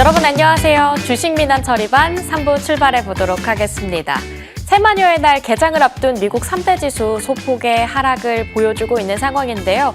여러분 안녕하세요. 주식미남 처리반 3부 출발해 보도록 하겠습니다. 새마녀의 날 개장을 앞둔 미국 3대 지수 소폭의 하락을 보여주고 있는 상황인데요.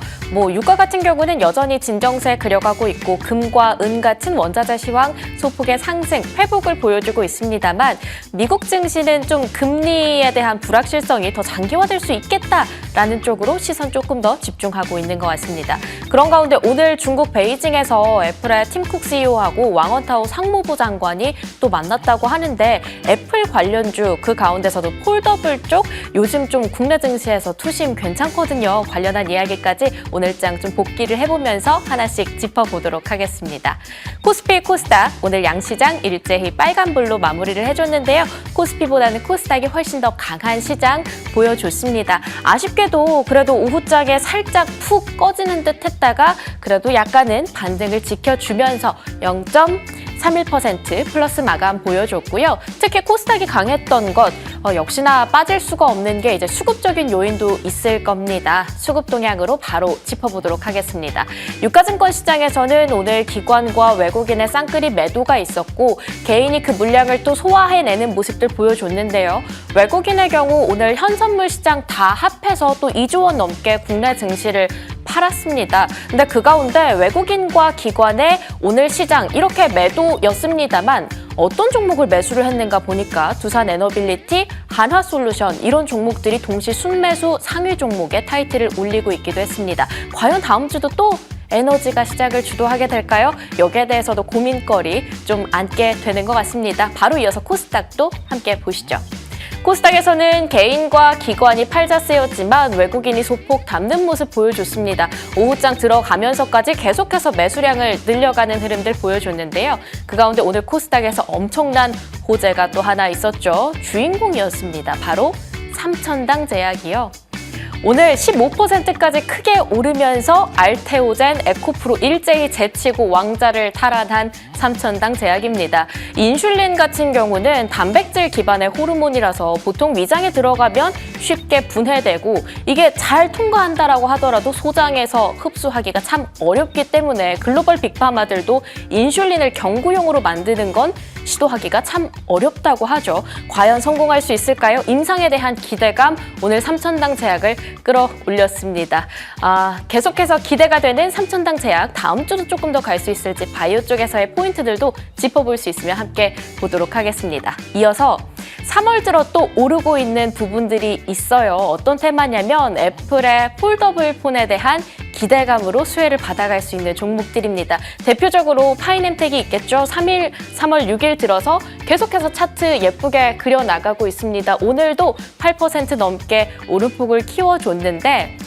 유가 같은 경우는 여전히 진정세 그려가고 있고 금과 은 같은 원자재 시황 소폭의 상승, 회복을 보여주고 있습니다만 미국 증시는 좀 금리에 대한 불확실성이 더 장기화될 수 있겠다라는 쪽으로 시선 조금 더 집중하고 있는 것 같습니다. 그런 가운데 오늘 중국 베이징에서 애플의 팀 쿡 CEO하고 왕원타오 상무부 장관이 또 만났다고 하는데 애플 관련주 그 가운데서도 폴더블 쪽 요즘 좀 국내 증시에서 투심 괜찮거든요. 관련한 이야기까지 오늘장 좀 복기를 해보면서 하나씩 짚어보도록 하겠습니다. 코스피, 코스닥 오늘 양시장 일제히 빨간불로 마무리를 해줬는데요. 코스피보다는 코스닥이 훨씬 더 강한 시장 보여줬습니다. 아쉽게도 그래도 오후장에 살짝 푹 꺼지는 듯 했다가 그래도 약간은 반등을 지켜주면서 0.31% 플러스 마감 보여줬고요. 특히 코스닥이 강했던 것 역시나 빠질 수가 없는 게 이제 수급적인 요인도 있을 겁니다. 수급 동향으로 바로 짚어보도록 하겠습니다. 유가증권 시장에서는 오늘 기관과 외국인의 쌍끌이 매도가 있었고 개인이 그 물량을 또 소화해내는 모습들 보여줬는데요. 외국인의 경우 오늘 현선물 시장 다 합해서 또 2조 원 넘게 국내 증시를 팔았습니다. 근데 그 가운데 외국인과 기관의 오늘 시장 이렇게 매도였습니다만 어떤 종목을 매수를 했는가 보니까 두산에너빌리티, 한화솔루션 이런 종목들이 동시 순매수 상위 종목에 타이틀을 올리고 있기도 했습니다. 과연 다음 주도 또 에너지가 시작을 주도하게 될까요? 여기에 대해서도 고민거리 좀 안게 되는 것 같습니다. 바로 이어서 코스닥도 함께 보시죠. 코스닥에서는 개인과 기관이 팔자 쓰였지만 외국인이 소폭 담는 모습 보여줬습니다. 오후장 들어가면서까지 계속해서 매수량을 늘려가는 흐름들 보여줬는데요. 그 가운데 오늘 코스닥에서 엄청난 호재가 또 하나 있었죠. 주인공이었습니다. 바로 삼천당 제약이요. 오늘 15%까지 크게 오르면서 알테오젠, 에코프로 일제히 제치고 왕자를 탈환한 삼천당 제약입니다. 인슐린 같은 경우는 단백질 기반의 호르몬이라서 보통 위장에 들어가면 쉽게 분해되고 이게 잘 통과한다라고 하더라도 소장에서 흡수하기가 참 어렵기 때문에 글로벌 빅파마들도 인슐린을 경구용으로 만드는 건 시도하기가 참 어렵다고 하죠. 과연 성공할 수 있을까요? 임상에 대한 기대감 오늘 삼천당 제약을 끌어올렸습니다. 계속해서 기대가 되는 삼천당 제약 다음 주도 조금 더 갈 수 있을지 바이오 쪽에서의 포인트들도 짚어볼 수 있으면 함께 보도록 하겠습니다. 이어서 3월 들어 또 오르고 있는 부분들이 있어요. 어떤 테마냐면 애플의 폴더블 폰에 대한 기대감으로 수혜를 받아갈 수 있는 종목들입니다. 대표적으로 파이nem텍이 있겠죠. 3월 6일 들어서 계속해서 차트 예쁘게 그려나가고 있습니다. 오늘도 8% 넘게 오름폭을 키워줬는데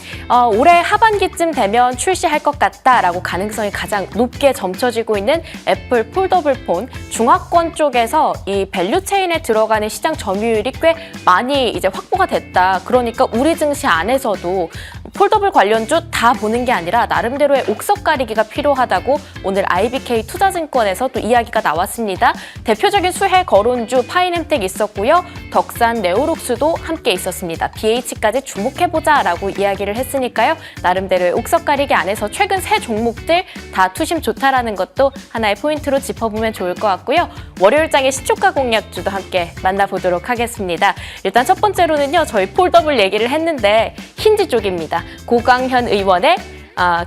올해 하반기쯤 되면 출시할 것 같다라고 가능성이 가장 높게 점쳐지고 있는 애플 폴더블 폰 중화권 쪽에서 이 밸류체인에 들어가는 시장 점유율이 꽤 많이 이제 확보가 됐다. 그러니까 우리 증시 안에서도 폴더블 관련주 다 보는 게 아니라 나름대로의 옥석 가리기가 필요하다고 오늘 IBK 투자증권에서 또 이야기가 나왔습니다. 대표적인 수혜 거론주 파이nem텍 있었고요. 덕산, 네오록스도 함께 있었습니다. BH까지 주목해보자라고 이야기를 했으니까요. 나름대로의 옥석 가리기 안에서 최근 새 종목들 다 투심 좋다라는 것도 하나의 포인트로 짚어보면 좋을 것 같고요. 월요일장의 시초가 공략주도 함께 만나보도록 하겠습니다. 일단 첫 번째로는요. 저희 폴더블 얘기를 했는데 힌지 쪽입니다. 고강현 의원의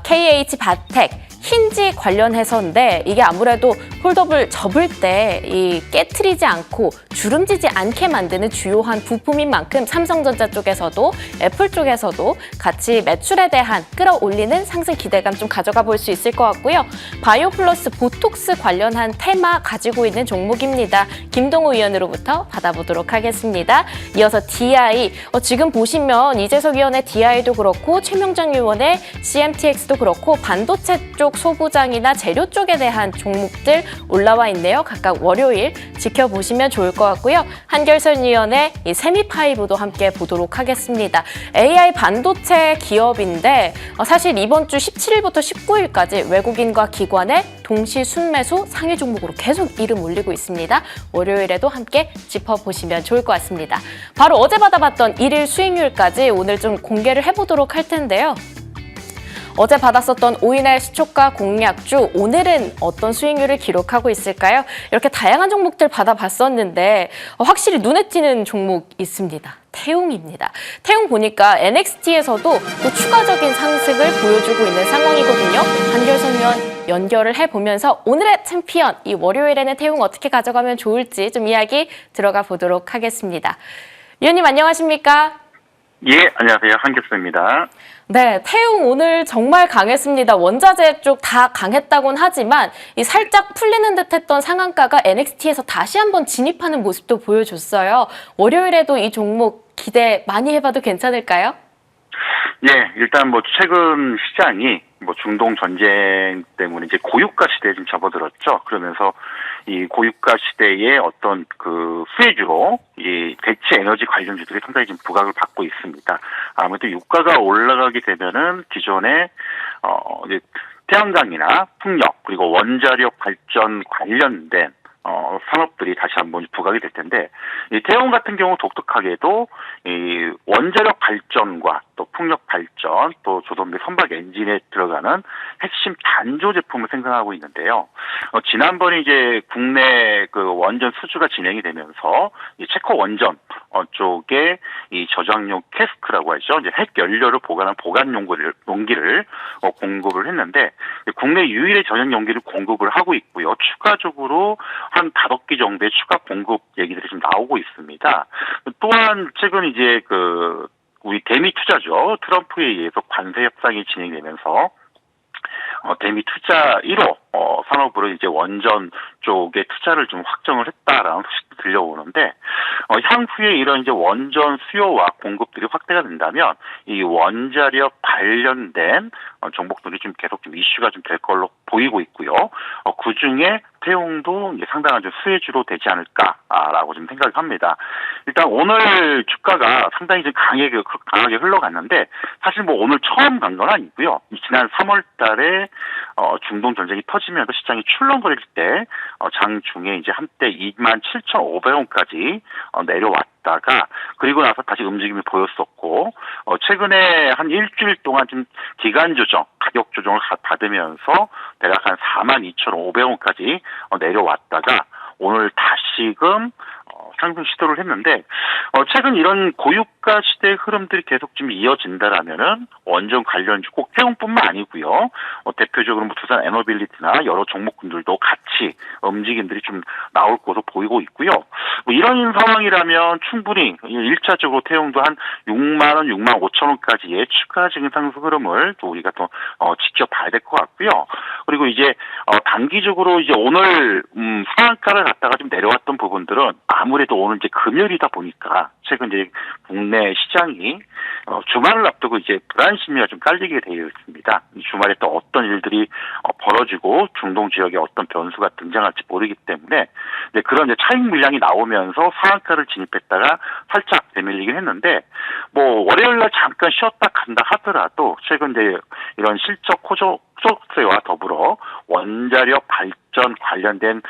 KH바텍 힌지 관련해서인데 이게 아무래도 폴더블 접을 때 이 깨트리지 않고 주름지지 않게 만드는 주요한 부품인 만큼 삼성전자 쪽에서도 애플 쪽에서도 같이 매출에 대한 끌어올리는 상승 기대감 좀 가져가 볼 수 있을 것 같고요. 바이오 플러스 보톡스 관련한 테마 가지고 있는 종목입니다. 김동우 의원으로부터 받아보도록 하겠습니다. 이어서 DI 지금 보시면 이재석 의원의 DI도 그렇고 최명장 의원의 CMTX도 그렇고 반도체 쪽 소부장이나 재료 쪽에 대한 종목들 올라와 있네요. 각각 월요일 지켜보시면 좋을 것 같고요. 한결선 위원의 이 세미파이브도 함께 보도록 하겠습니다. AI 반도체 기업인데 사실 이번 주 17일부터 19일까지 외국인과 기관의 동시 순매수 상위 종목으로 계속 이름 올리고 있습니다. 월요일에도 함께 짚어보시면 좋을 것 같습니다. 바로 어제 받아봤던 일일 수익률까지 오늘 좀 공개를 해보도록 할 텐데요. 어제 받았었던 오이날 시초가 공략주, 오늘은 어떤 수익률을 기록하고 있을까요? 이렇게 다양한 종목들 받아봤었는데 확실히 눈에 띄는 종목 있습니다. 태웅입니다. 태웅 보니까 NXT에서도 또 추가적인 상승을 보여주고 있는 상황이거든요. 한결선위원 연결을 해보면서 오늘의 챔피언, 이 월요일에는 태웅 어떻게 가져가면 좋을지 좀 이야기 들어가 보도록 하겠습니다. 위원님 안녕하십니까? 예, 안녕하세요. 한결수입니다. 네, 태웅 오늘 정말 강했습니다. 원자재 쪽 다 강했다곤 하지만 이 살짝 풀리는 듯했던 상한가가 NXT에서 다시 한번 진입하는 모습도 보여줬어요. 월요일에도 이 종목 기대 많이 해봐도 괜찮을까요? 예, 일단 뭐 최근 시장이 뭐 중동 전쟁 때문에 이제 고유가 시대에 좀 접어들었죠. 그러면서 이 고유가 시대의 어떤 그 수혜주로 이 대체 에너지 관련주들이 상당히 좀 부각을 받고 있습니다. 아무래도 유가가 올라가게 되면은 기존에 이제 태양광이나 풍력 그리고 원자력 발전 관련된 산업들이 다시 한번 부각이 될 텐데, 이 태용 같은 경우 독특하게도 이 원자력 발전과 또 풍력 발전 또 조선비 선박 엔진에 들어가는 핵심 단조 제품을 생산하고 있는데요. 지난번에 이제 국내 그 원전 수주가 진행이 되면서 이 체코 원전 쪽에 이 저장용 캐스크라고 하죠. 이제 핵 연료를 보관한 보관 용기를 공급을 했는데, 국내 유일의 전용 용기를 공급을 하고 있고요. 추가적으로 한 5개 정도의 추가 공급 얘기들이 좀 나오고 있습니다. 또한 최근 이제 우리 대미 투자죠. 트럼프에 의해서 관세 협상이 진행되면서 대미 투자 1호 산업으로 이제 원전 쪽에 투자를 좀 확정을 했다라는 소식도 들려오는데, 향후에 이런 이제 원전 수요와 공급들이 확대가 된다면 이 원자력 관련된 종목들이 좀 계속 좀 이슈가 좀 될 걸로 보이고 있고요. 그 중에 태용도 이제 상당한 좀 수혜주로 되지 않을까라고 좀 생각을 합니다. 일단 오늘 주가가 상당히 좀 강하게 흘러갔는데, 사실 뭐 오늘 처음 간 건 아니고요. 지난 3월 달에 중동 전쟁이 터지면서 시장이 출렁거릴 때 장중에 이제 한때 27,500원까지 내려왔다가, 그리고 나서 다시 움직임을 보였었고, 최근에 한 일주일 동안 좀 기간 조정, 가격 조정을 받으면서 대략 한 42,500원까지 내려왔다가 오늘 다시금 상승 시도를 했는데, 최근 이런 고유가 시대의 흐름들이 계속 좀 이어진다라면은 원전 관련주 꼭 태용뿐만 아니고요. 대표적으로 뭐 두산 에너빌리티나 여러 종목군들도 같이 움직임들이 좀 나올 것으로 보이고 있고요. 뭐 이런 상황이라면 충분히 1차적으로 태용도 한 6만 원, 6만 5천 원까지의 추가적인 상승 흐름을 또 우리가 또 지켜봐야 될 것 같고요. 그리고 이제 단기적으로 이제 오늘 상한가를 갖다가 좀 내려왔던 부분들은 아무래도 오늘 이제 금요일이다 보니까 최근 이제 국내 시장이 주말을 앞두고 이제 불안 심리가 좀 깔리게 되어 있습니다. 이 주말에 또 어떤 일들이 벌어지고 중동 지역에 어떤 변수가 등장할지 모르기 때문에 이제 그런 이제 차익 물량이 나오면서 상한가를 진입했다가 살짝 내밀리긴 했는데, 뭐 월요일날 잠깐 쉬었다 간다 하더라도 최근 이제 이런 실적 호조세와 더불어 원자력 발전 관련된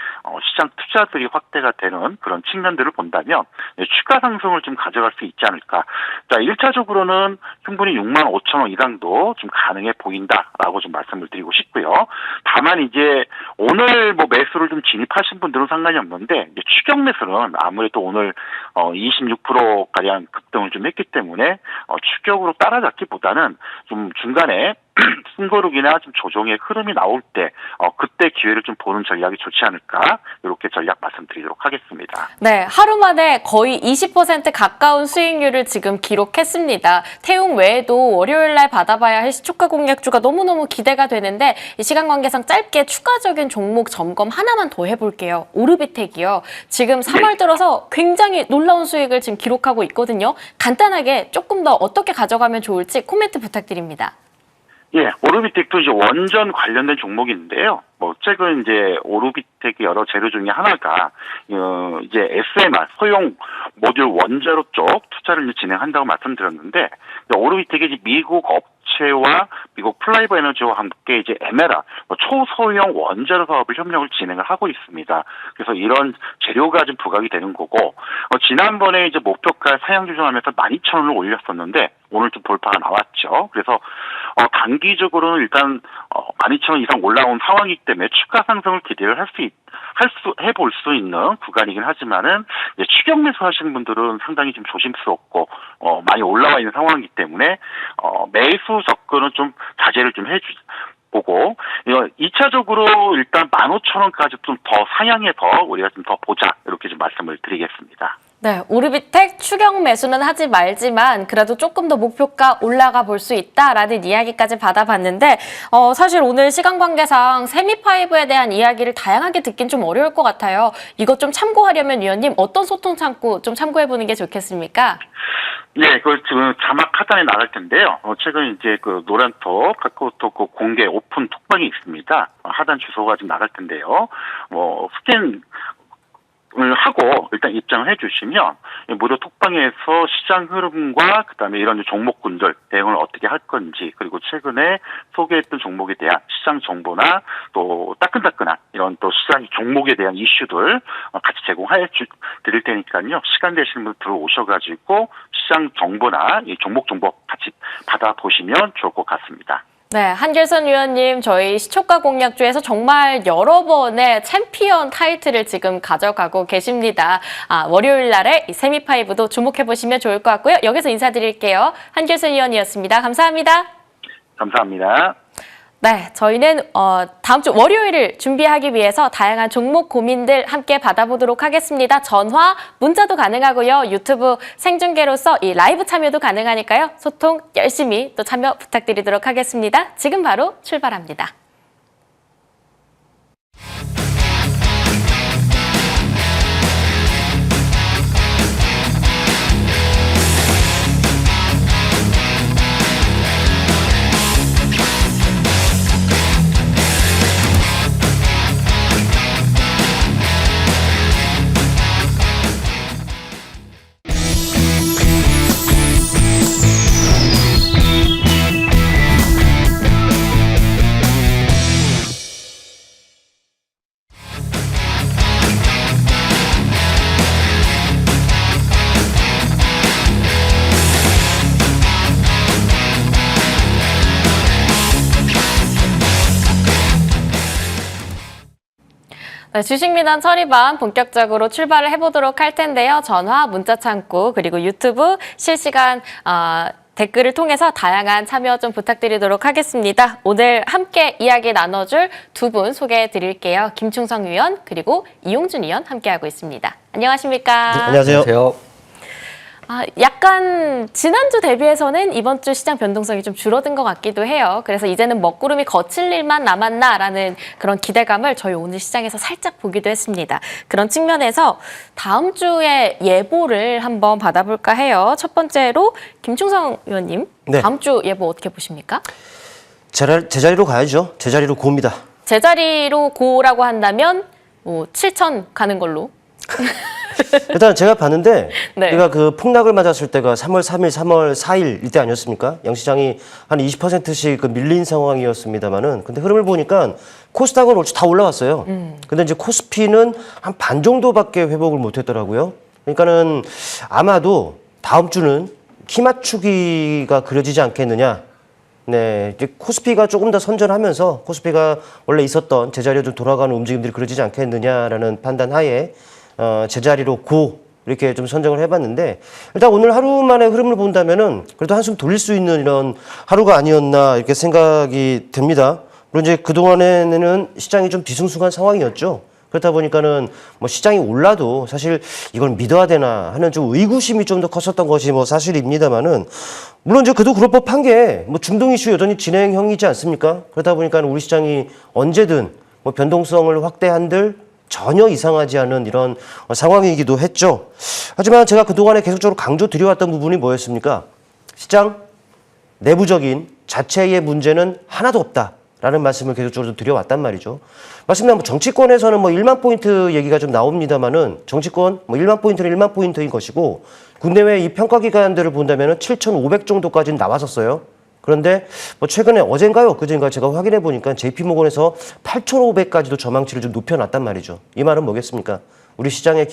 시장 투자들이 확대가 되는 그런 측면들을 본다면 추가 상승을 좀 가져갈 수 있지 않을까. 자, 1차적으로는 충분히 6만 5천 원 이상도 좀 가능해 보인다라고 좀 말씀을 드리고 싶고요. 다만 이제 오늘 뭐 매수를 좀 진입하신 분들은 상관이 없는데, 이제 추격 매수는 아무래도 오늘 26%가량 급등을 좀 했기 때문에 추격으로 따라잡기보다는 좀 중간에 숨고르기나 좀 조정의 흐름이 나올 때 그때 기회를 좀 보는 전략이 좋지 않을까, 이렇게 전략 말씀드리도록 하겠습니다. 네, 하루 만에 거의 20% 가까운 수익률을 지금 기록했습니다. 태웅 외에도 월요일 날 받아봐야 할 시초가 공략주가 너무너무 기대가 되는데, 이 시간 관계상 짧게 추가적인 종목 점검 하나만 더 해볼게요. 오르비텍이요. 지금 3월 들어서 굉장히 놀라운 수익을 지금 기록하고 있거든요. 간단하게 조금 더 어떻게 가져가면 좋을지 코멘트 부탁드립니다. 예, 오르비텍도 이제 원전 관련된 종목인데요. 뭐 최근 이제 오르비텍의 여러 재료 중에 하나가 이제 SMR 소형 모듈 원자로 쪽 투자를 이제 진행한다고 말씀드렸는데, 오르비텍이 이제 미국 업체 업체와 미국 플라이버 에너지와 함께 이제 에메라 초소형 원자로 사업을 협력을 진행을 하고 있습니다. 그래서 이런 재료가 좀 부각이 되는 거고 지난번에 이제 목표가 상향 조정하면서 12,000원을 올렸었는데 오늘 좀 돌파가 나왔죠. 그래서 단기적으로는 일단 12,000원 이상 올라온 상황이기 때문에 추가 상승을 기대를 해볼 수 있는 구간이긴 하지만은 이제 추격 매수 하시는 분들은 상당히 좀 조심스럽고 많이 올라와 있는 상황이기 때문에 매수 접근은 좀 자제를 좀 보고 2차적으로 일단 15,000원까지 좀 더 상향해서 우리가 좀 더 보자 이렇게 좀 말씀을 드리겠습니다. 네, 오르비텍 추격 매수는 하지 말지만 그래도 조금 더 목표가 올라가 볼 수 있다라는 이야기까지 받아봤는데 사실 오늘 시간 관계상 세미파이브에 대한 이야기를 다양하게 듣긴 좀 어려울 것 같아요. 이것 좀 참고하려면 위원님 어떤 소통 창구 좀 참고해보는 게 좋겠습니까? 네, 그 지금 자막 하단에 나갈 텐데요. 최근 이제 그 노란톡, 카카오톡 공개 오픈 톡방이 있습니다. 하단 주소가 지금 나갈 텐데요. 스캔 을 하고 일단 입장을 해주시면 무료 톡방에서 시장 흐름과 그다음에 이런 종목군들 대응을 어떻게 할 건지 그리고 최근에 소개했던 종목에 대한 시장 정보나 또 따끈따끈한 이런 또 시장 종목에 대한 이슈들 같이 제공해 드릴 테니까요. 시간 되시는 분 들어오셔가지고 시장 정보나 이 종목 정보 같이 받아보시면 좋을 것 같습니다. 네, 한길선 위원님 저희 시초가 공략주에서 정말 여러 번의 챔피언 타이틀을 지금 가져가고 계십니다. 월요일 날에 이 세미파이브도 주목해보시면 좋을 것 같고요. 여기서 인사드릴게요. 한길선 위원이었습니다. 감사합니다. 감사합니다. 네, 저희는 다음 주 월요일을 준비하기 위해서 다양한 종목 고민들 함께 받아보도록 하겠습니다. 전화, 문자도 가능하고요. 유튜브 생중계로서 이 라이브 참여도 가능하니까요. 소통 열심히 또 참여 부탁드리도록 하겠습니다. 지금 바로 출발합니다. 네, 주식민원 처리반 본격적으로 출발을 해보도록 할 텐데요. 전화, 문자 창구, 그리고 유튜브 실시간 댓글을 통해서 다양한 참여 좀 부탁드리도록 하겠습니다. 오늘 함께 이야기 나눠줄 두 분 소개해 드릴게요. 김충성 위원 그리고 이용준 위원 함께하고 있습니다. 안녕하십니까? 네, 안녕하세요. 약간 지난주 대비해서는 이번 주 시장 변동성이 좀 줄어든 것 같기도 해요. 그래서 이제는 먹구름이 거칠 일만 남았나라는 그런 기대감을 저희 오늘 시장에서 살짝 보기도 했습니다. 그런 측면에서 다음 주에 예보를 한번 받아볼까 해요. 첫 번째로 김충성 의원님, 네. 다음 주 예보 어떻게 보십니까? 제자리로 가야죠. 제자리로 고입니다. 제자리로 고라고 한다면 7천 가는 걸로. 일단 제가 봤는데 네. 우리가 그 폭락을 맞았을 때가 3월 3일, 3월 4일 이때 아니었습니까? 양시장이 한 20%씩 그 밀린 상황이었습니다만은 근데 흐름을 보니까 코스닥은 올 주 다 올라왔어요. 근데 이제 코스피는 한 반 정도밖에 회복을 못했더라고요. 그러니까는 아마도 다음 주는 키 맞추기가 그려지지 않겠느냐. 네, 이제 코스피가 조금 더 선전하면서 코스피가 원래 있었던 제자리로 좀 돌아가는 움직임들이 그려지지 않겠느냐라는 판단 하에 제자리로 고 이렇게 좀 선정을 해봤는데 일단 오늘 하루만의 흐름을 본다면은 그래도 한숨 돌릴 수 있는 이런 하루가 아니었나 이렇게 생각이 됩니다. 물론 이제 그동안에는 시장이 좀 뒤숭숭한 상황이었죠. 그렇다 보니까는 뭐 시장이 올라도 사실 이걸 믿어야 되나 하는 좀 의구심이 좀 더 컸었던 것이 뭐 사실입니다만은 물론 이제 그도 그럴 법한 게 뭐 중동 이슈 여전히 진행형이지 않습니까? 그렇다 보니까 우리 시장이 언제든 뭐 변동성을 확대한들 전혀 이상하지 않은 이런 상황이기도 했죠. 하지만 제가 그동안에 계속적으로 강조드려왔던 부분이 뭐였습니까? 시장 내부적인 자체의 문제는 하나도 없다라는 말씀을 계속적으로 드려왔단 말이죠. 맞습니다. 뭐 정치권에서는 뭐 1만 포인트 얘기가 좀 나옵니다만은 정치권 뭐 1만 포인트는 1만 포인트인 것이고 국내외 이 평가 기관들을 본다면은 7,500 정도까지는 나왔었어요. 그런데 뭐 최근에 어젠가요? 그젠가 제가 확인해 보니까 JP모건에서 8,500까지도 전망치를 좀 높여놨단 말이죠. 이 말은 뭐겠습니까? 우리 시장에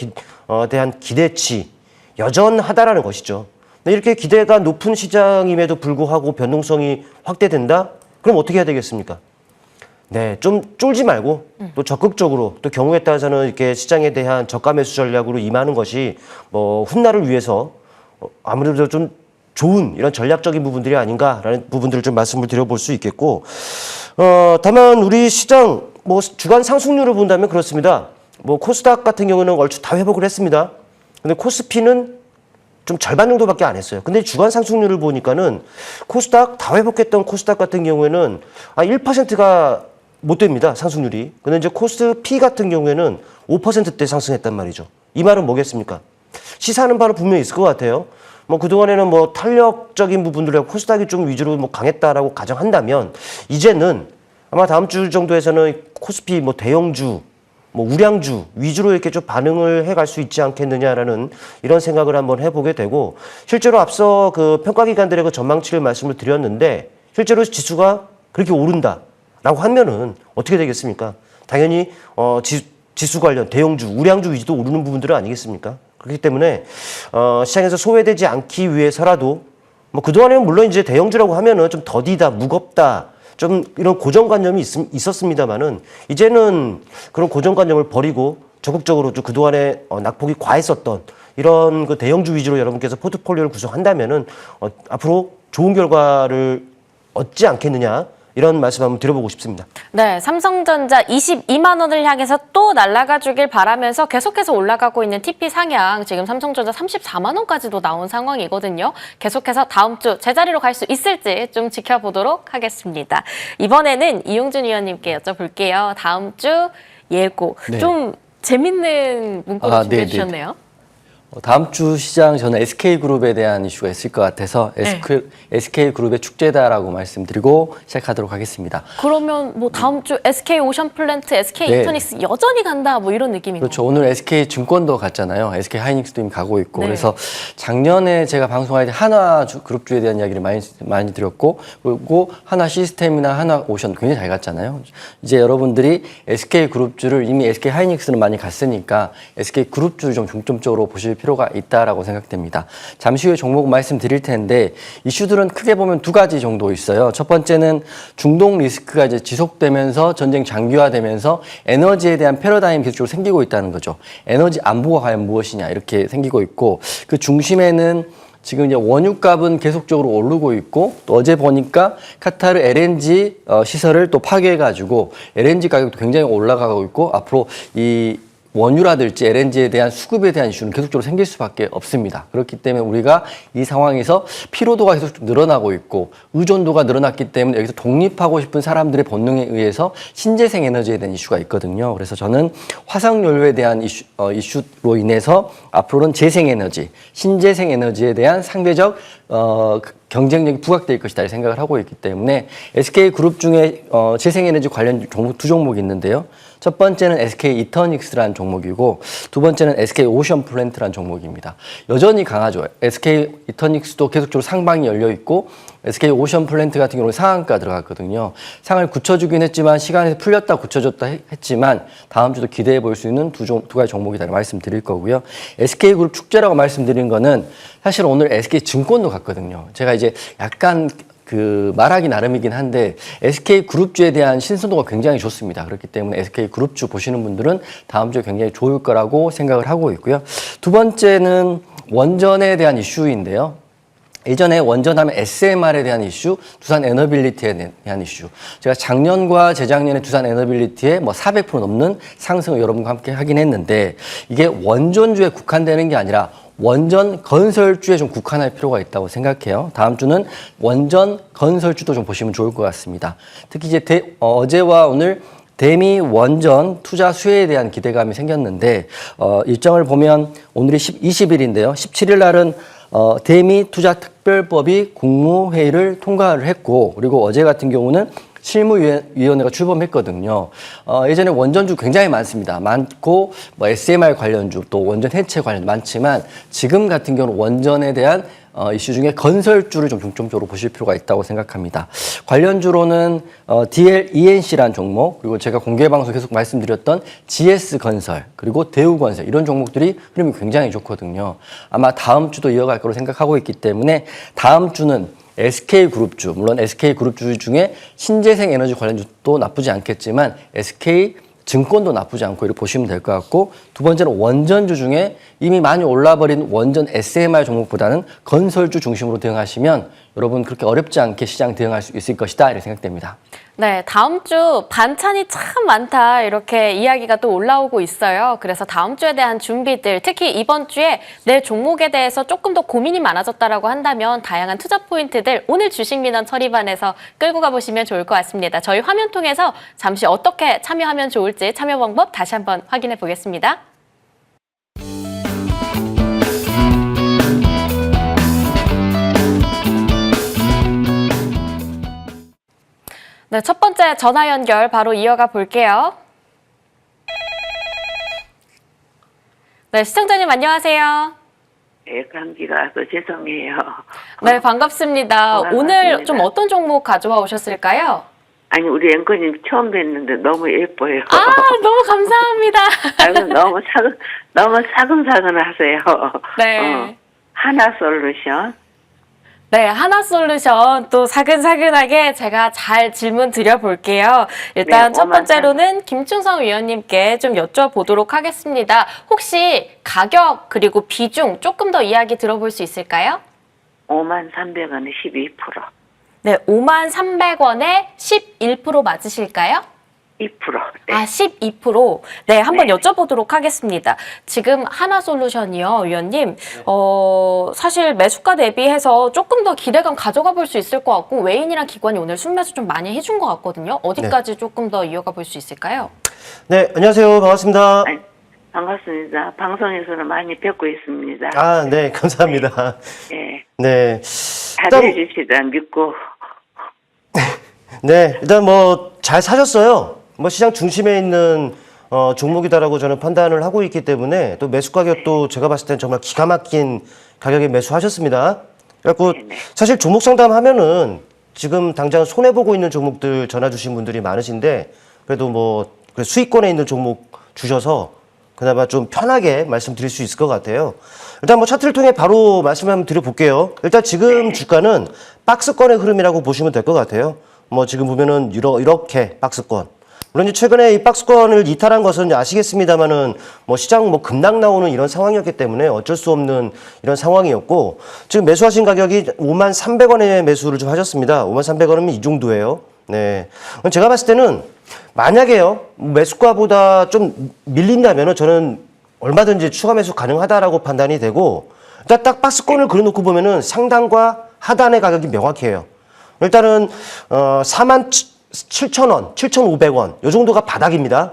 대한 기대치 여전하다라는 것이죠. 근데 이렇게 기대가 높은 시장임에도 불구하고 변동성이 확대된다? 그럼 어떻게 해야 되겠습니까? 네, 좀 쫄지 말고 또 적극적으로 또 경우에 따라서는 이렇게 시장에 대한 저가 매수 전략으로 임하는 것이 뭐 훗날을 위해서 아무래도 좀 좋은 이런 전략적인 부분들이 아닌가라는 부분들을 좀 말씀을 드려볼 수 있겠고, 다만 우리 시장 뭐 주간 상승률을 본다면 그렇습니다. 뭐 코스닥 같은 경우는 얼추 다 회복을 했습니다. 근데 코스피는 좀 절반 정도밖에 안 했어요. 근데 주간 상승률을 보니까는 코스닥 다 회복했던 코스닥 같은 경우에는 1%가 못 됩니다. 상승률이. 근데 이제 코스피 같은 경우에는 5%대 상승했단 말이죠. 이 말은 뭐겠습니까? 시사하는 바는 분명히 있을 것 같아요. 뭐 그동안에는 뭐 탄력적인 부분들에 코스닥이 좀 위주로 뭐 강했다라고 가정한다면 이제는 아마 다음 주 정도에서는 코스피 뭐 대형주 뭐 우량주 위주로 이렇게 좀 반응을 해갈 수 있지 않겠느냐라는 이런 생각을 한번 해보게 되고, 실제로 앞서 그 평가기관들의 그 전망치를 말씀을 드렸는데 실제로 지수가 그렇게 오른다라고 하면은 어떻게 되겠습니까? 당연히 지수 관련 대형주 우량주 위주도 오르는 부분들은 아니겠습니까? 그렇기 때문에 시장에서 소외되지 않기 위해서라도 뭐 그동안에는 물론 이제 대형주라고 하면은 좀 더디다 무겁다 좀 이런 고정관념이 있었습니다만은 이제는 그런 고정관념을 버리고 적극적으로 좀 그동안에 낙폭이 과했었던 이런 그 대형주 위주로 여러분께서 포트폴리오를 구성한다면은 앞으로 좋은 결과를 얻지 않겠느냐, 이런 말씀 한번 드려보고 싶습니다. 네, 삼성전자 22만 원을 향해서 또 날아가 주길 바라면서 계속해서 올라가고 있는 TP 상향, 지금 삼성전자 34만 원까지도 나온 상황이거든요. 계속해서 다음 주 제자리로 갈 수 있을지 좀 지켜보도록 하겠습니다. 이번에는 이용준 위원님께 여쭤볼게요. 다음 주 예고. 네. 좀 재밌는 문구를 준비해 주셨네요. 다음 주 시장 저는 SK그룹에 대한 이슈가 있을 것 같아서 SK그룹의 축제다라고 말씀드리고 시작하도록 하겠습니다. 그러면 뭐 다음 주 SK 오션플랜트, SK 네. 이터닉스 여전히 간다 뭐 이런 느낌인가요? 그렇죠. 오늘 SK증권도 갔잖아요. SK 하이닉스도 이미 가고 있고. 네. 그래서 작년에 제가 방송할 때 하나그룹주에 대한 이야기를 많이 드렸고, 그리고 하나 시스템이나 하나 오션 굉장히 잘 갔잖아요. 이제 여러분들이 SK그룹주를 이미 SK 하이닉스는 많이 갔으니까 SK그룹주를 좀 중점적으로 보실 필요가 있다라고 생각됩니다. 잠시 후에 종목 말씀드릴 텐데 이슈들은 크게 보면 두 가지 정도 있어요. 첫 번째는 중동 리스크가 이제 지속되면서 전쟁 장기화되면서 에너지에 대한 패러다임이 계속적으로 생기고 있다는 거죠. 에너지 안보가 과연 무엇이냐 이렇게 생기고 있고, 그 중심에는 지금 이제 원유값은 계속적으로 오르고 있고, 또 어제 보니까 카타르 LNG 시설을 또 파괴해가지고 LNG 가격도 굉장히 올라가고 있고, 앞으로 이 원유라든지 LNG에 대한 수급에 대한 이슈는 계속적으로 생길 수밖에 없습니다. 그렇기 때문에 우리가 이 상황에서 피로도가 계속 늘어나고 있고 의존도가 늘어났기 때문에 여기서 독립하고 싶은 사람들의 본능에 의해서 신재생 에너지에 대한 이슈가 있거든요. 그래서 저는 화석연료에 대한 이슈로 인해서 앞으로는 재생에너지, 신재생 에너지에 대한 상대적 경쟁력이 부각될 것이다 이 생각을 하고 있기 때문에 SK그룹 중에 재생에너지 관련 종목 두 종목이 있는데요. 첫 번째는 SK 이터닉스라는 종목이고, 두 번째는 SK 오션플랜트라는 종목입니다. 여전히 강하죠. SK 이터닉스도 계속적으로 상방이 열려 있고 SK 오션플랜트 같은 경우는 상한가 들어갔거든요. 상을 굳혀주긴 했지만 시간에서 풀렸다 굳혀줬다 했지만 다음 주도 기대해 볼 수 있는 두 가지 종목이다 말씀드릴 거고요. SK그룹 축제라고 말씀드린 거는 사실 오늘 SK증권도 갔거든요. 제가 이제 약간 말하기 나름이긴 한데 SK그룹주에 대한 신선도가 굉장히 좋습니다. 그렇기 때문에 SK그룹주 보시는 분들은 다음 주에 굉장히 좋을 거라고 생각을 하고 있고요. 두 번째는 원전에 대한 이슈인데요. 예전에 원전하면 SMR에 대한 이슈, 두산 에너빌리티에 대한 이슈. 제가 작년과 재작년에 두산 에너빌리티에 뭐 400% 넘는 상승을 여러분과 함께 하긴 했는데, 이게 원전주에 국한되는 게 아니라 원전 건설주에 좀 국한할 필요가 있다고 생각해요. 다음 주는 원전 건설주도 좀 보시면 좋을 것 같습니다. 특히 이제 어제와 오늘 대미 원전 투자 수혜에 대한 기대감이 생겼는데, 일정을 보면 오늘이 20일인데요. 17일 날은 대미 투자 특별법이 국무회의를 통과를 했고, 그리고 어제 같은 경우는 실무위원회가 출범했거든요. 예전에 원전주 굉장히 많습니다. 많고 뭐 SMR 관련주 또 원전 해체 관련 많지만 지금 같은 경우는 원전에 대한 이슈 중에 건설주를 좀 중점적으로 보실 필요가 있다고 생각합니다. 관련주로는 DLENC라는 종목, 그리고 제가 공개방송 계속 말씀드렸던 GS건설, 그리고 대우건설 이런 종목들이 흐름이 굉장히 좋거든요. 아마 다음 주도 이어갈 거로 생각하고 있기 때문에 다음 주는 SK그룹주, 물론 SK그룹주 중에 신재생 에너지 관련주도 나쁘지 않겠지만 SK증권도 나쁘지 않고 이렇게 보시면 될 것 같고, 두 번째는 원전주 중에 이미 많이 올라버린 원전 SMR 종목보다는 건설주 중심으로 대응하시면 여러분 그렇게 어렵지 않게 시장 대응할 수 있을 것이다 이렇게 생각됩니다. 네, 다음 주 반찬이 참 많다 이렇게 이야기가 또 올라오고 있어요. 그래서 다음 주에 대한 준비들, 특히 이번 주에 내 종목에 대해서 조금 더 고민이 많아졌다라고 한다면 다양한 투자 포인트들 오늘 주식민원 처리반에서 끌고 가보시면 좋을 것 같습니다. 저희 화면 통해서 잠시 어떻게 참여하면 좋을지 참여 방법 다시 한번 확인해 보겠습니다. 네, 첫 번째 전화 연결 바로 이어가 볼게요. 네, 시청자님 안녕하세요. 네, 감기가 와서 죄송해요. 네, 반갑습니다. 반갑습니다. 오늘 좀 어떤 종목 가져와 오셨을까요? 아니, 우리 앵커님 처음 뵀는데 너무 예뻐요. 아, 너무 감사합니다. 아이고, 너무 사근사근하세요. 네. 하나솔루션. 네, 하나솔루션 또 사근사근하게 제가 잘 질문 드려볼게요. 일단 네, 첫 번째로는 김충성 위원님께 좀 여쭤보도록 하겠습니다. 혹시 가격 그리고 비중 조금 더 이야기 들어볼 수 있을까요? 53,300원에 12%. 네, 53,300원에 11% 맞으실까요? 2%. 네. 아, 12%. 네, 한번 네. 여쭤보도록 하겠습니다. 지금 하나솔루션이요, 위원님. 사실 매수가 대비해서 조금 더 기대감 가져가 볼 수 있을 것 같고 외인이랑 기관이 오늘 순매수 좀 많이 해준 것 같거든요. 어디까지 조금 더 이어가 볼 수 있을까요? 네, 안녕하세요. 반갑습니다. 아니, 반갑습니다. 방송에서는 많이 뵙고 있습니다. 아, 네, 감사합니다. 네. 네. 잘해 주시다 믿고. 네, 일단 뭐 잘 사셨어요. 뭐 시장 중심에 있는 종목이다라고 저는 판단을 하고 있기 때문에 또 매수 가격도 제가 봤을 땐 정말 기가 막힌 가격에 매수하셨습니다. 그래갖고 네네. 사실 종목 상담하면은 지금 당장 손해 보고 있는 종목들 전화 주신 분들이 많으신데 그래도 뭐 수익권에 있는 종목 주셔서 그나마 좀 편하게 말씀드릴 수 있을 것 같아요. 일단 뭐 차트를 통해 바로 말씀 한번 드려볼게요. 일단 지금 주가는 박스권의 흐름이라고 보시면 될 것 같아요. 뭐 지금 보면은 이렇게 박스권. 물론 이제 최근에 이 박스권을 이탈한 것은 아시겠습니다만은 뭐 시장 뭐 급락 나오는 이런 상황이었기 때문에 어쩔 수 없는 이런 상황이었고 지금 매수하신 가격이 53,300원에 매수를 좀 하셨습니다. 53,300원이면 이 정도예요. 네. 제가 봤을 때는 만약에요 매수가보다 좀 밀린다면은 저는 얼마든지 추가 매수 가능하다라고 판단이 되고 일단 딱 박스권을 그려놓고 보면은 상단과 하단의 가격이 명확해요. 일단은 47,000원, 7,500원 이 정도가 바닥입니다.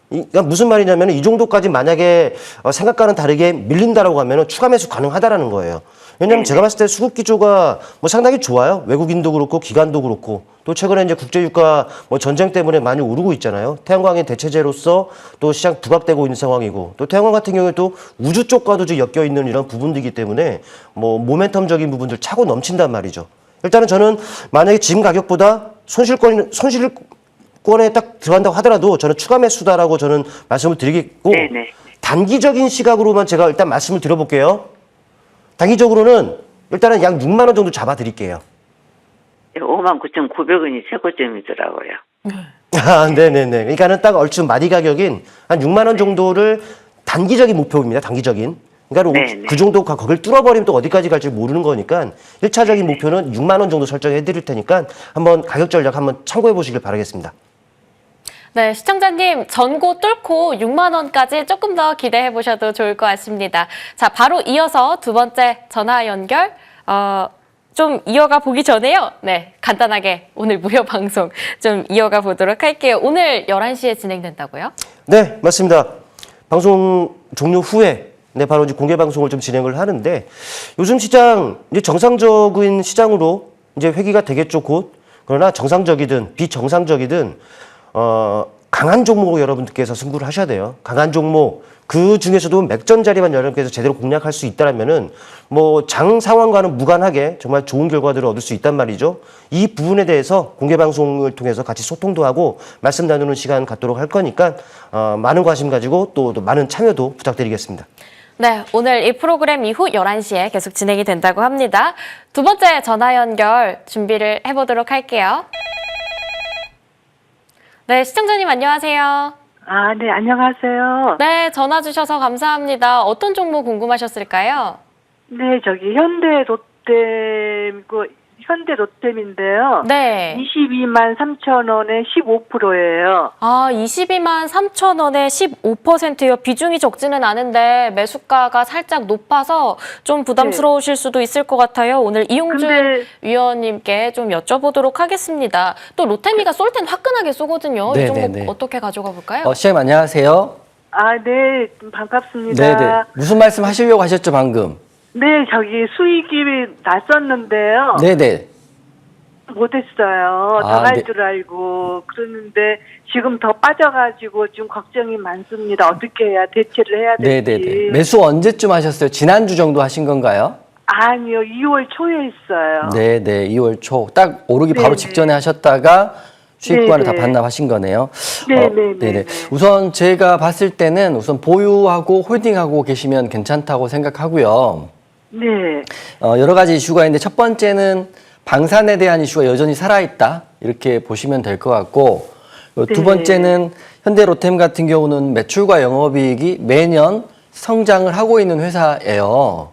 그러니까 무슨 말이냐면 이 정도까지 만약에 생각과는 다르게 밀린다라고 하면 추가 매수 가능하다라는 거예요. 왜냐하면 제가 봤을 때 수급 기조가 뭐 상당히 좋아요. 외국인도 그렇고 기관도 그렇고 또 최근에 이제 국제유가 뭐 전쟁 때문에 많이 오르고 있잖아요. 태양광의 대체제로서 또 시장 부각되고 있는 상황이고 또 태양광 같은 경우에도 우주 쪽과도 좀 엮여 있는 이런 부분들이기 때문에 뭐 모멘텀적인 부분들 차고 넘친단 말이죠. 일단은 저는 만약에 지금 가격보다 손실권에 딱 들어간다고 하더라도 저는 추가 매수다라고 저는 말씀을 드리겠고 네네. 단기적인 시각으로만 제가 일단 말씀을 드려볼게요. 단기적으로는 일단은 약 6만 원 정도 잡아드릴게요. 59,900원이 최고점이더라고요. 아, 네네네. 그러니까는 딱 얼추 마디 가격인 한 6만 원 정도를 단기적인 목표입니다. 단기적인. 그러니까 네네. 그 정도 거기를 뚫어버리면 또 어디까지 갈지 모르는 거니까 1차적인 목표는 6만 원 정도 설정해 드릴 테니까 한번 가격 전략 한번 참고해 보시길 바라겠습니다. 네, 시청자님 전고 뚫고 6만 원까지 조금 더 기대해 보셔도 좋을 것 같습니다. 자, 바로 이어서 두 번째 전화 연결 좀 이어가 보기 전에요. 네, 간단하게 오늘 무료 방송 좀 이어가 보도록 할게요. 오늘 11시에 진행된다고요? 네, 맞습니다. 방송 종료 후에 네, 바로 이제 공개 방송을 좀 진행을 하는데 요즘 시장 이제 정상적인 시장으로 이제 회귀가 되겠죠, 곧. 그러나 정상적이든 비정상적이든 강한 종목으로 여러분들께서 승부를 하셔야 돼요. 강한 종목 그 중에서도 맥점 자리만 여러분께서 제대로 공략할 수 있다면은 뭐 장 상황과는 무관하게 정말 좋은 결과들을 얻을 수 있단 말이죠. 이 부분에 대해서 공개 방송을 통해서 같이 소통도 하고 말씀 나누는 시간 갖도록 할 거니까 많은 관심 가지고 또 많은 참여도 부탁드리겠습니다. 네, 오늘 이 프로그램 이후 11시에 계속 진행이 된다고 합니다. 두 번째 전화 연결 준비를 해보도록 할게요. 네, 시청자님 안녕하세요. 아, 네, 안녕하세요. 네, 전화 주셔서 감사합니다. 어떤 종목 궁금하셨을까요? 네, 저기 현대 롯데인데요. 네. 22만 3천 원에 15%예요. 아, 22만 3천 원에 15%요. 비중이 적지는 않은데 매수가가 살짝 높아서 좀 부담스러우실 수도 있을 것 같아요. 오늘 이용준 근데- 위원님께 좀 여쭤보도록 하겠습니다. 또 로테미가 쏠 땐 화끈하게 쏘거든요. 이 네, 종목 네, 네. 어떻게 가져가 볼까요? 시장님 안녕하세요. 아, 네, 반갑습니다. 네네. 무슨 말씀 하시려고 하셨죠, 방금? 네, 저기 수익이 났었는데요. 네네. 못했어요. 아, 나갈 네. 줄 알고 그러는데 지금 더 빠져가지고 지금 걱정이 많습니다. 어떻게 해야 대체를 해야 될지. 네네네. 매수 언제쯤 하셨어요? 지난주 정도 하신 건가요? 아니요, 2월 초에 했어요. 네네. 2월 초. 딱 오르기 바로 네네. 직전에 하셨다가 수익 구간을 다 네네. 반납하신 거네요. 네네네. 우선 제가 봤을 때는 우선 보유하고 홀딩하고 계시면 괜찮다고 생각하고요. 네. 여러 가지 이슈가 있는데 첫 번째는 방산에 대한 이슈가 여전히 살아있다. 이렇게 보시면 될 것 같고 두 네. 번째는 현대로템 같은 경우는 매출과 영업이익이 매년 성장을 하고 있는 회사예요.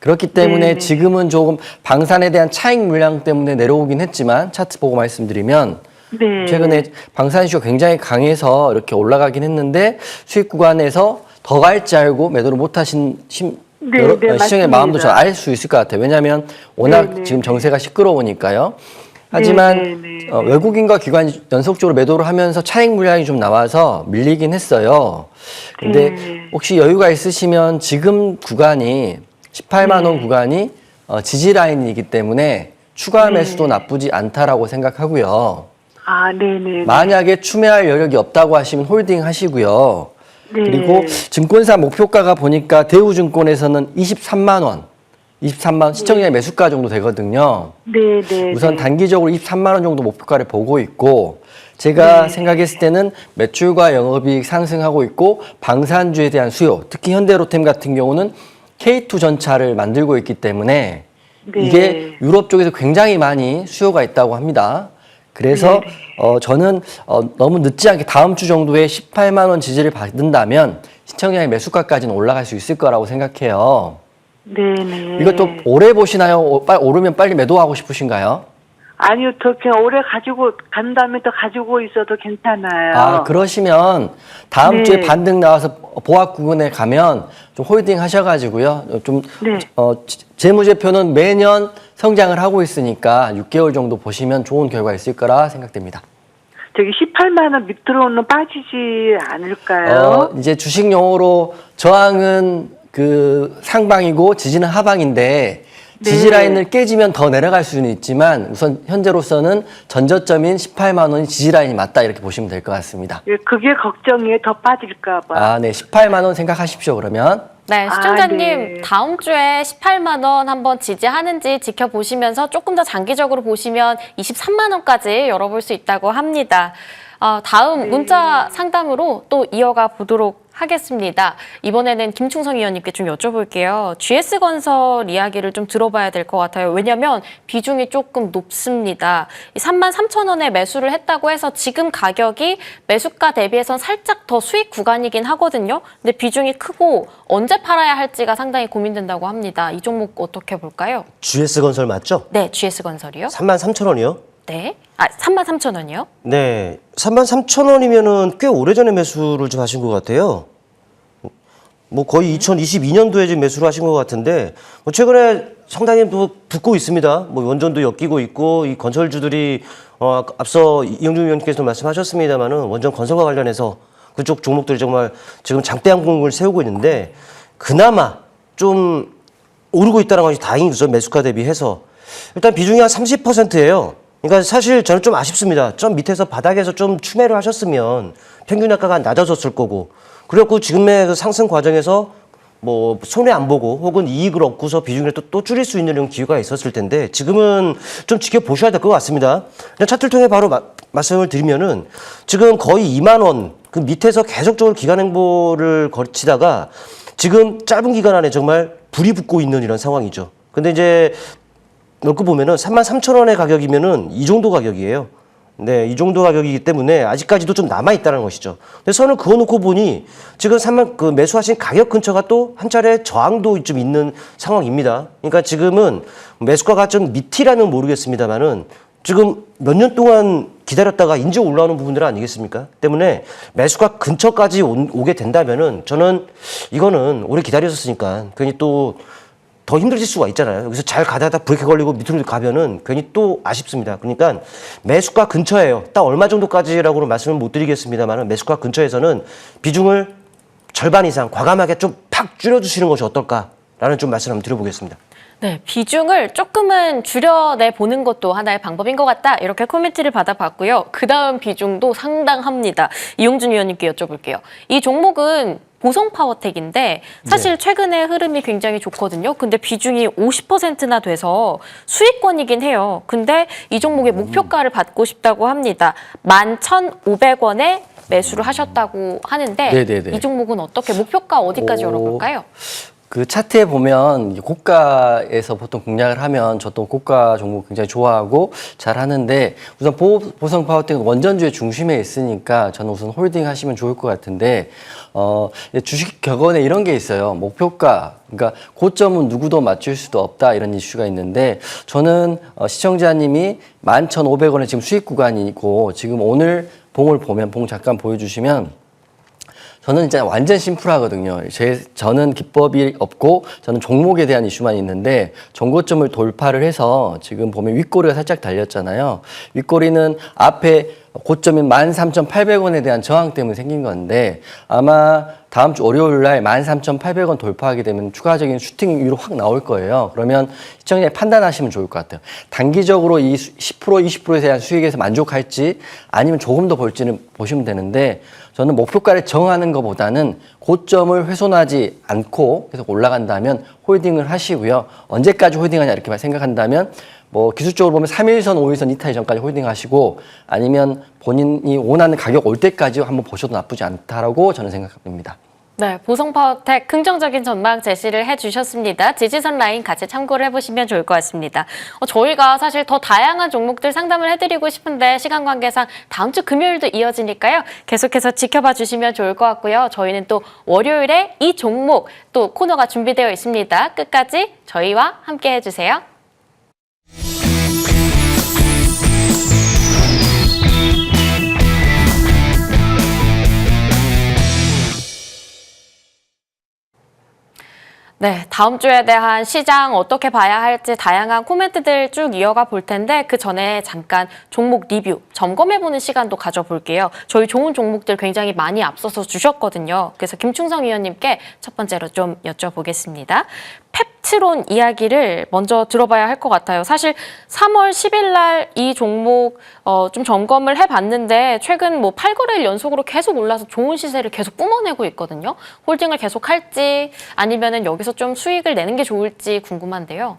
그렇기 때문에 네. 지금은 조금 방산에 대한 차익 물량 때문에 내려오긴 했지만 차트 보고 말씀드리면 네. 최근에 방산 이슈가 굉장히 강해서 이렇게 올라가긴 했는데 수익 구간에서 더 갈지 알고 매도를 못 하신 네, 시장의 맞습니다. 마음도 잘 알 수 있을 것 같아요. 왜냐하면 워낙 네, 네, 지금 네. 정세가 시끄러우니까요. 하지만 네, 네, 네. 외국인과 기관이 연속적으로 매도를 하면서 차익 물량이 좀 나와서 밀리긴 했어요. 근데 네. 혹시 여유가 있으시면 지금 구간이 18만 원 구간이 지지 라인이기 때문에 추가 매수도 나쁘지 않다라고 생각하고요. 아, 네네. 만약에 추매할 여력이 없다고 하시면 홀딩 하시고요. 네. 그리고 증권사 목표가가 보니까 대우증권에서는 23만 원, 23만 원 시청자 매수가 정도 되거든요. 네네. 우선 단기적으로 23만 원 정도 목표가를 보고 있고 제가 생각했을 때는 매출과 영업이익 상승하고 있고 방산주에 대한 수요, 특히 현대로템 같은 경우는 K2 전차를 만들고 있기 때문에 네. 이게 유럽 쪽에서 굉장히 많이 수요가 있다고 합니다. 그래서 저는 너무 늦지 않게 다음 주 정도에 18만 원 지지를 받는다면 시청자의 매수가까지는 올라갈 수 있을 거라고 생각해요. 네네. 이것도 오래 보시나요? 오르면 빨리 매도하고 싶으신가요? 아니요, 더 그냥 오래 가지고 간 다음에 또 가지고 있어도 괜찮아요. 아, 그러시면 다음 네. 주에 반등 나와서 보합 구간에 가면 좀 홀딩 하셔가지고요. 좀, 네. 재무제표는 매년 성장을 하고 있으니까 6개월 정도 보시면 좋은 결과 있을 거라 생각됩니다. 저기 18만 원 밑으로는 빠지지 않을까요? 이제 주식 용어로 저항은 그 상방이고 지지는 하방인데 지지 네. 라인을 깨지면 더 내려갈 수는 있지만 우선 현재로서는 전저점인 18만 원이 지지 라인이 맞다 이렇게 보시면 될 것 같습니다. 예, 그게 걱정이에요. 더 빠질까 봐. 아, 네. 18만 원 생각하십시오, 그러면. 네, 시청자님 네. 다음 주에 18만 원 한번 지지하는지 지켜보시면서 조금 더 장기적으로 보시면 23만 원까지 열어볼 수 있다고 합니다. 다음 문자 상담으로 또 이어가 보도록 하겠습니다. 이번에는 김충성 위원님께 좀 여쭤볼게요. GS건설 이야기를 좀 들어봐야 될 것 같아요. 왜냐하면 비중이 조금 높습니다. 3만 3천 원에 매수를 했다고 해서 지금 가격이 매수가 대비해서 살짝 더 수익 구간이긴 하거든요. 근데 비중이 크고 언제 팔아야 할지가 상당히 고민된다고 합니다. 이 종목 어떻게 볼까요? GS건설 맞죠? 네, GS건설이요. 33,000원이요? 네. 3만 3천 원이요? 네, 33,000원이면은 꽤 오래전에 매수를 좀 하신 것 같아요. 뭐 거의 2022년도에 지금 매수를 하신 것 같은데 뭐 최근에 상당히 또 붙고 있습니다. 뭐 원전도 엮이고 있고 이 건설주들이 앞서 이영준 위원님께서 말씀하셨습니다만은 원전 건설과 관련해서 그쪽 종목들이 정말 지금 장대항공을 세우고 있는데 그나마 좀 오르고 있다는 것이 다행이죠. 매수가 대비해서 일단 비중이 한 30%예요. 그러니까 사실 저는 좀 아쉽습니다. 좀 밑에서 바닥에서 좀 추매를 하셨으면 평균 약가가 낮아졌을 거고, 그래갖고 지금의 그 상승 과정에서 뭐 손해 안 보고 혹은 이익을 얻고서 비중을 또 줄일 수 있는 이런 기회가 있었을 텐데 지금은 좀 지켜보셔야 될 것 같습니다. 그냥 차트를 통해 바로 말씀을 드리면은 지금 거의 2만 원 그 밑에서 계속적으로 기간 행보를 거치다가 지금 짧은 기간 안에 정말 불이 붙고 있는 이런 상황이죠. 근데 이제 놓고 보면은 33,000원의 가격이면은 이 정도 가격이에요. 네, 이 정도 가격이기 때문에 아직까지도 좀 남아있다는 것이죠. 근데 선을 그어놓고 보니 지금 그 매수하신 가격 근처가 또 한 차례 저항도 좀 있는 상황입니다. 그러니까 지금은 매수가가 좀 밑이라면 모르겠습니다만은 지금 몇 년 동안 기다렸다가 이제 올라오는 부분들 아니겠습니까? 때문에 매수가 근처까지 오게 된다면은 저는 이거는 오래 기다렸었으니까 괜히 또 더 힘들어질 수가 있잖아요. 여기서 잘 가다가 브레이크 걸리고 밑으로 가면은 괜히 또 아쉽습니다. 그러니까 매수가 근처예요. 딱 얼마 정도까지라고는 말씀을 못 드리겠습니다만 매수가 근처에서는 비중을 절반 이상 과감하게 좀 팍 줄여주시는 것이 어떨까라는 좀 말씀 한번 드려보겠습니다. 네, 비중을 조금은 줄여내 보는 것도 하나의 방법인 것 같다. 이렇게 코멘트를 받아봤고요. 그 다음 비중도 상당합니다. 이용준 위원님께 여쭤볼게요. 이 종목은 보성 파워텍인데 사실 최근에 흐름이 굉장히 좋거든요. 근데 비중이 50%나 돼서 수익권이긴 해요. 근데 이 종목의 목표가를 받고 싶다고 합니다. 11,500원에 매수를 하셨다고 하는데 네네네. 이 종목은 어떻게 목표가 어디까지 열어볼까요? 그 차트에 보면 고가에서 보통 공략을 하면 저도 고가 종목 굉장히 좋아하고 잘 하는데 우선 보성 파워텍은 원전주의 중심에 있으니까 저는 우선 홀딩 하시면 좋을 것 같은데 주식 격언에 이런 게 있어요. 목표가 그러니까 고점은 누구도 맞출 수도 없다 이런 이슈가 있는데 저는 시청자님이 11,500원에 지금 수익 구간이고 지금 오늘 봉을 보면 봉 잠깐 보여주시면 저는 진짜 완전 심플하거든요. 저는 기법이 없고 저는 종목에 대한 이슈만 있는데 정고점을 돌파를 해서 지금 보면 윗꼬리가 살짝 달렸잖아요. 윗꼬리는 앞에 고점인 13,800원에 대한 저항 때문에 생긴 건데 아마 다음 주 월요일 날 13,800원 돌파하게 되면 추가적인 슈팅 위로 확 나올 거예요. 그러면 시청자님 판단하시면 좋을 것 같아요. 단기적으로 이 10%, 20%에 대한 수익에서 만족할지 아니면 조금 더 볼지는 보시면 되는데 저는 목표가를 정하는 것보다는 고점을 훼손하지 않고 계속 올라간다면 홀딩을 하시고요. 언제까지 홀딩하냐 이렇게 생각한다면 뭐 기술적으로 보면 3일선, 5일선 이탈 전까지 홀딩하시고 아니면 본인이 원하는 가격 올 때까지 한번 보셔도 나쁘지 않다라고 저는 생각합니다. 네, 보성파워텍 긍정적인 전망 제시를 해주셨습니다. 지지선 라인 같이 참고를 해보시면 좋을 것 같습니다. 저희가 사실 더 다양한 종목들 상담을 해드리고 싶은데 시간 관계상 다음 주 금요일도 이어지니까요. 계속해서 지켜봐 주시면 좋을 것 같고요. 저희는 또 월요일에 이 종목 또 코너가 준비되어 있습니다. 끝까지 저희와 함께 해주세요. 네, 다음 주에 대한 시장 어떻게 봐야 할지 다양한 코멘트들 쭉 이어가 볼 텐데 그 전에 잠깐 종목 리뷰, 점검해보는 시간도 가져볼게요. 저희 좋은 종목들 굉장히 많이 앞서서 주셨거든요. 그래서 김충성 위원님께 첫 번째로 좀 여쭤보겠습니다. 펩트론 이야기를 먼저 들어봐야 할 것 같아요. 사실 3월 10일 날 이 종목 좀 점검을 해봤는데 최근 뭐 8거래일 연속으로 계속 올라서 좋은 시세를 계속 뿜어내고 있거든요. 홀딩을 계속 할지 아니면은 여기서 좀 수익을 내는 게 좋을지 궁금한데요.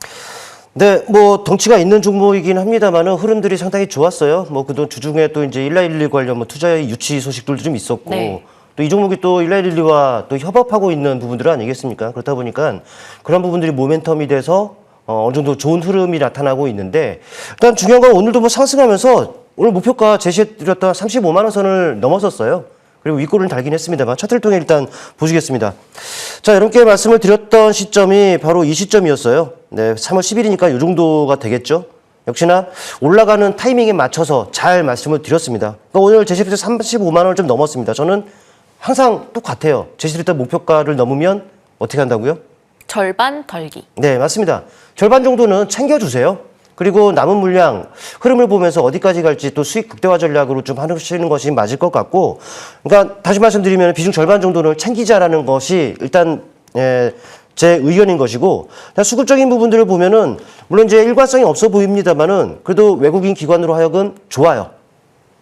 네, 뭐 덩치가 있는 종목이긴 합니다만은 흐름들이 상당히 좋았어요. 뭐 그동안 주중에 또 이제 1111 관련 뭐 투자의 유치 소식들도 좀 있었고. 네. 또 이 종목이 또 1112와 또 협업하고 있는 부분들 아니겠습니까? 그렇다 보니까 그런 부분들이 모멘텀이 돼서 어느 정도 좋은 흐름이 나타나고 있는데 일단 중요한 건 오늘도 뭐 상승하면서 오늘 목표가 제시해드렸던 35만 원 선을 넘었었어요. 그리고 윗골을 달긴 했습니다만 차트를 통해 일단 보시겠습니다. 자, 여러분께 말씀을 드렸던 시점이 바로 이 시점이었어요. 네, 3월 10일이니까 이 정도가 되겠죠. 역시나 올라가는 타이밍에 맞춰서 잘 말씀을 드렸습니다. 그러니까 오늘 제시해드렸던 35만 원을 좀 넘었습니다. 저는 항상 똑같아요. 제시드렸던 목표가를 넘으면 어떻게 한다고요? 절반 덜기. 네, 맞습니다. 절반 정도는 챙겨주세요. 그리고 남은 물량 흐름을 보면서 어디까지 갈지 또 수익 극대화 전략으로 좀 하시는 것이 맞을 것 같고, 그러니까 다시 말씀드리면 비중 절반 정도는 챙기자라는 것이 일단 제 의견인 것이고, 수급적인 부분들을 보면은 물론 이제 일관성이 없어 보입니다만은 그래도 외국인 기관으로 하여금 좋아요.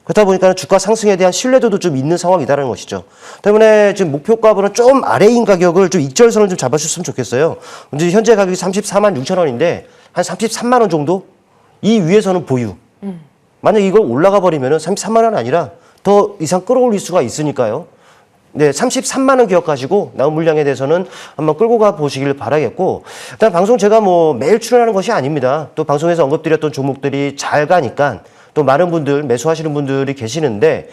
그렇다 보니까 주가 상승에 대한 신뢰도도 좀 있는 상황이다라는 것이죠. 때문에 지금 목표가보다 좀 아래인 가격을 좀 익절선을 좀 잡아주셨으면 좋겠어요. 이제 현재 가격이 34만 6천 원인데 한 33만 원 정도? 이 위에서는 보유. 만약 이걸 올라가 버리면은 33만 원 아니라 더 이상 끌어올릴 수가 있으니까요. 네, 33만 원 기억하시고 나온 물량에 대해서는 한번 끌고 가 보시길 바라겠고, 일단 방송 제가 뭐 매일 출연하는 것이 아닙니다. 또 방송에서 언급드렸던 종목들이 잘 가니까 또 많은 분들 매수하시는 분들이 계시는데,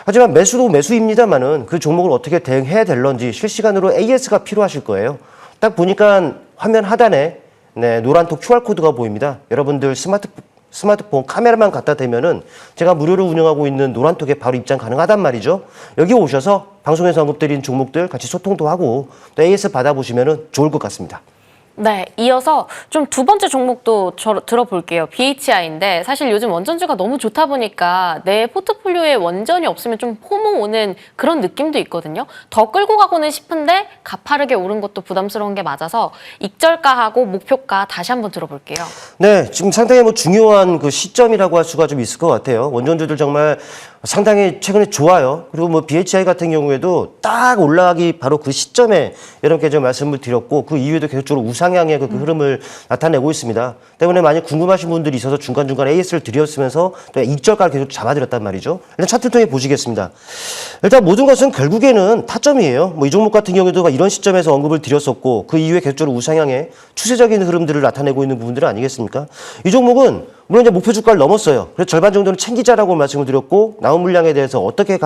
하지만 매수도 매수입니다만은 그 종목을 어떻게 대응해야 될런지 실시간으로 AS가 필요하실 거예요. 딱 보니까 화면 하단에 네, 노란톡 QR코드가 보입니다. 여러분들 스마트폰 카메라만 갖다 대면은 제가 무료로 운영하고 있는 노란톡에 바로 입장 가능하단 말이죠. 여기 오셔서 방송에서 언급드린 종목들 같이 소통도 하고 또 AS 받아보시면은 좋을 것 같습니다. 네, 이어서 좀 두 번째 종목도 들어볼게요. BHI인데 사실 요즘 원전주가 너무 좋다 보니까 내 포트폴리오에 원전이 없으면 좀 포모 오는 그런 느낌도 있거든요. 더 끌고 가고는 싶은데 가파르게 오른 것도 부담스러운 게 맞아서 익절가하고 목표가 다시 한번 들어볼게요. 네, 지금 상당히 뭐 중요한 그 시점이라고 할 수가 좀 있을 것 같아요. 원전주들 정말 상당히 최근에 좋아요. 그리고 뭐 BHI 같은 경우에도 딱 올라가기 바로 그 시점에 여러분께 좀 말씀을 드렸고, 그 이후에도 계속적으로 우상향의 그 흐름을 나타내고 있습니다. 때문에 만약 궁금하신 분들이 있어서 중간중간 AS를 드렸으면서 또 익절가를 계속 잡아드렸단 말이죠. 일단 차트를 통해 보시겠습니다. 일단 모든 것은 결국에는 타점이에요. 뭐 이 종목 같은 경우에도 이런 시점에서 언급을 드렸었고, 그 이후에 계속적으로 우상향의 추세적인 흐름들을 나타내고 있는 부분들은 아니겠습니까? 이 종목은 물론 이제 목표 주가를 넘었어요. 그래서 절반 정도는 챙기자라고 말씀을 드렸고, 나온 물량에 대해서 어떻게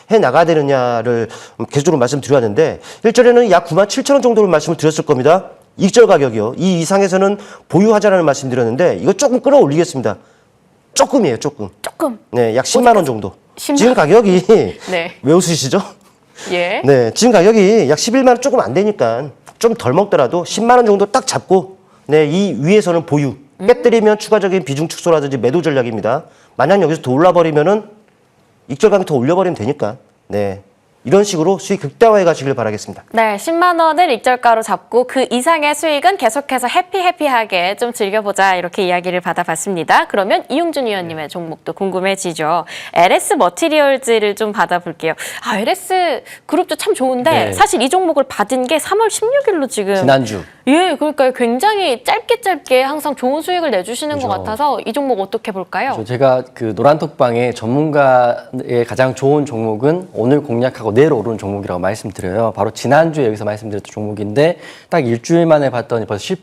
해 나가야 되느냐를 계속적으로 말씀드렸는데, 일전에는 약 9만 7천 원 정도를 말씀을 드렸을 겁니다. 익절 가격이요. 이 이상에서는 보유하자라는 말씀드렸는데, 이거 조금 끌어올리겠습니다. 조금이에요, 조금. 조금. 네, 약 10만 원 정도. 10만 지금 가격이 네. 왜 웃으시죠? 예. 네, 지금 가격이 약 11만 원 조금 안 되니까 좀 덜 먹더라도 10만 원 정도 딱 잡고, 네, 이 위에서는 보유. 깨뜨리면 추가적인 비중 축소라든지 매도 전략입니다. 만약 여기서 더 올라버리면은 익절감이 더 올려버리면 되니까. 네. 이런 식으로 수익 극대화해 가시길 바라겠습니다. 네, 10만 원을 익절가로 잡고 그 이상의 수익은 계속해서 해피하게 좀 즐겨보자 이렇게 이야기를 받아봤습니다. 그러면 이용준 위원님의 종목도 궁금해지죠. LS 머티리얼즈를 좀 받아볼게요. 아, LS 그룹도 참 좋은데 네. 사실 이 종목을 받은 게 3월 16일로 지금 지난주. 예, 그러니까 굉장히 짧게 항상 좋은 수익을 내주시는 것 그렇죠. 같아서 이 종목 어떻게 볼까요? 제가 그 노란톡방의 전문가의 가장 좋은 종목은 오늘 공략하고 내일 오르는 종목이라고 말씀드려요. 바로 지난주에 여기서 말씀드렸던 종목인데 딱 일주일 만에 봤더니 벌써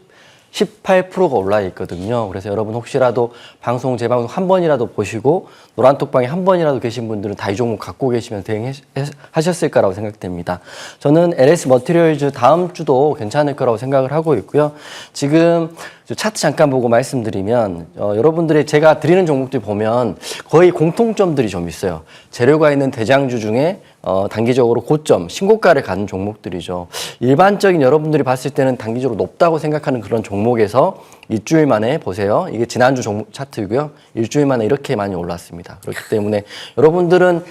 18%가 올라 있거든요. 그래서 여러분 혹시라도 방송 재방송 한 번이라도 보시고 노란톡방에 한 번이라도 계신 분들은 다 이 종목 갖고 계시면 대응하셨을 거라고 생각됩니다. 저는 LS 머티리얼즈 다음 주도 괜찮을 거라고 생각을 하고 있고요. 지금 차트 잠깐 보고 말씀드리면 여러분들이 제가 드리는 종목들 보면 거의 공통점들이 좀 있어요. 재료가 있는 대장주 중에 단기적으로 고점, 신고가를 가는 종목들이죠. 일반적인 여러분들이 봤을 때는 단기적으로 높다고 생각하는 그런 종목에서 일주일 만에 보세요. 이게 지난주 종목 차트이고요. 일주일 만에 이렇게 많이 올랐습니다. 그렇기 때문에 여러분들은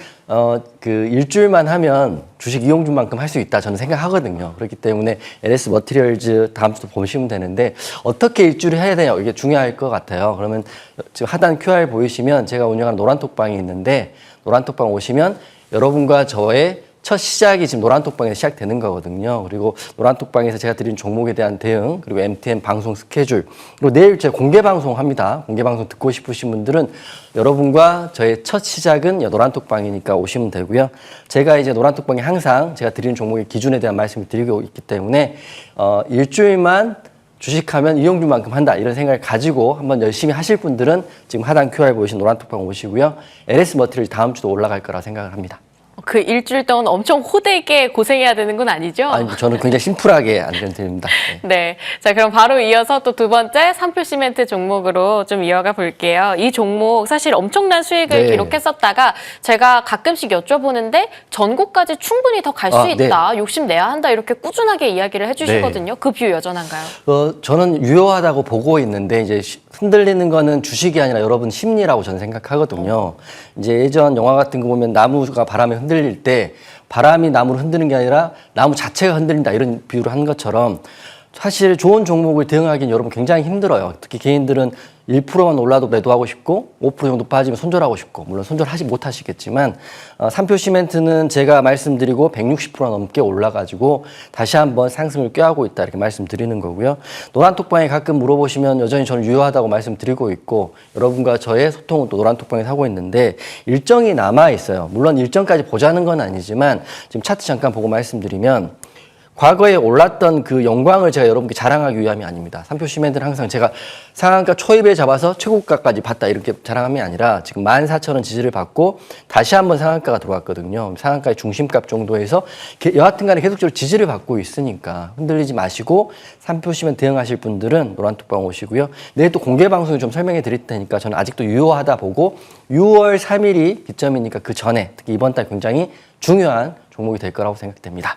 그 일주일만 하면 주식 이용준만큼 할 수 있다 저는 생각하거든요. 그렇기 때문에 LS 머티리얼즈 다음 주도 보시면 되는데 어떻게 일주일을 해야 되냐 이게 중요할 것 같아요. 그러면 지금 하단 QR 보이시면 제가 운영하는 노란톡방이 있는데 노란톡방 오시면 여러분과 저의 첫 시작이 지금 노란톡방에서 시작되는 거거든요. 그리고 노란톡방에서 제가 드린 종목에 대한 대응, 그리고 MTN 방송 스케줄, 그리고 내일 제가 공개 방송 합니다. 공개 방송 듣고 싶으신 분들은 여러분과 저의 첫 시작은 노란톡방이니까 오시면 되고요. 제가 이제 노란톡방에 항상 제가 드리는 종목의 기준에 대한 말씀을 드리고 있기 때문에 일주일만 주식하면 이용준만큼 한다 이런 생각을 가지고 한번 열심히 하실 분들은 지금 하단 QR 보이신 노란톡방 오시고요. LS 머티리얼 다음 주도 올라갈 거라 생각을 합니다. 그 일주일 동안 엄청 호되게 고생해야 되는 건 아니죠? 아니, 저는 굉장히 심플하게 안전드립니다. 네. 네. 자, 그럼 바로 이어서 또 두 번째 산풀 시멘트 종목으로 좀 이어가 볼게요. 이 종목 사실 엄청난 수익을 네. 기록했었다가 제가 가끔씩 여쭤보는데 전고까지 충분히 더 갈 수 있다. 욕심내야 한다. 이렇게 꾸준하게 이야기를 해주시거든요. 그 뷰 여전한가요? 저는 유효하다고 보고 있는데 이제 흔들리는 거는 주식이 아니라 여러분 심리라고 저는 생각하거든요. 이제 예전 영화 같은 거 보면 나무가 바람에 흔들릴 때 바람이 나무를 흔드는 게 아니라 나무 자체가 흔들린다 이런 비유를 한 것처럼 사실 좋은 종목을 대응하기는 여러분 굉장히 힘들어요. 특히 개인들은 1%만 올라도 매도하고 싶고 5% 정도 빠지면 손절하고 싶고 물론 손절하지 못하시겠지만 삼표 시멘트는 제가 말씀드리고 160% 넘게 올라가지고 다시 한번 상승을 꾀하고 있다 이렇게 말씀드리는 거고요. 노란톡방에 가끔 물어보시면 여전히 저는 유효하다고 말씀드리고 있고 여러분과 저의 소통은 또 노란톡방에서 하고 있는데 일정이 남아 있어요. 물론 일정까지 보자는 건 아니지만 지금 차트 잠깐 보고 말씀드리면 과거에 올랐던 그 영광을 제가 여러분께 자랑하기 위함이 아닙니다. 삼표 시멘트는 항상 제가 상한가 초입에 잡아서 최고가까지 봤다 이렇게 자랑함이 아니라 지금 14,000원 지지를 받고 다시 한번 상한가가 들어왔거든요. 상한가의 중심값 정도에서 여하튼 간에 계속적으로 지지를 받고 있으니까 흔들리지 마시고 삼표 시멘트 대응하실 분들은 노란톡방 오시고요. 내일 또 공개 방송에 좀 설명해 드릴 테니까 저는 아직도 유효하다 보고 6월 3일이 기점이니까 그 전에 특히 이번 달 굉장히 중요한 종목이 될 거라고 생각됩니다.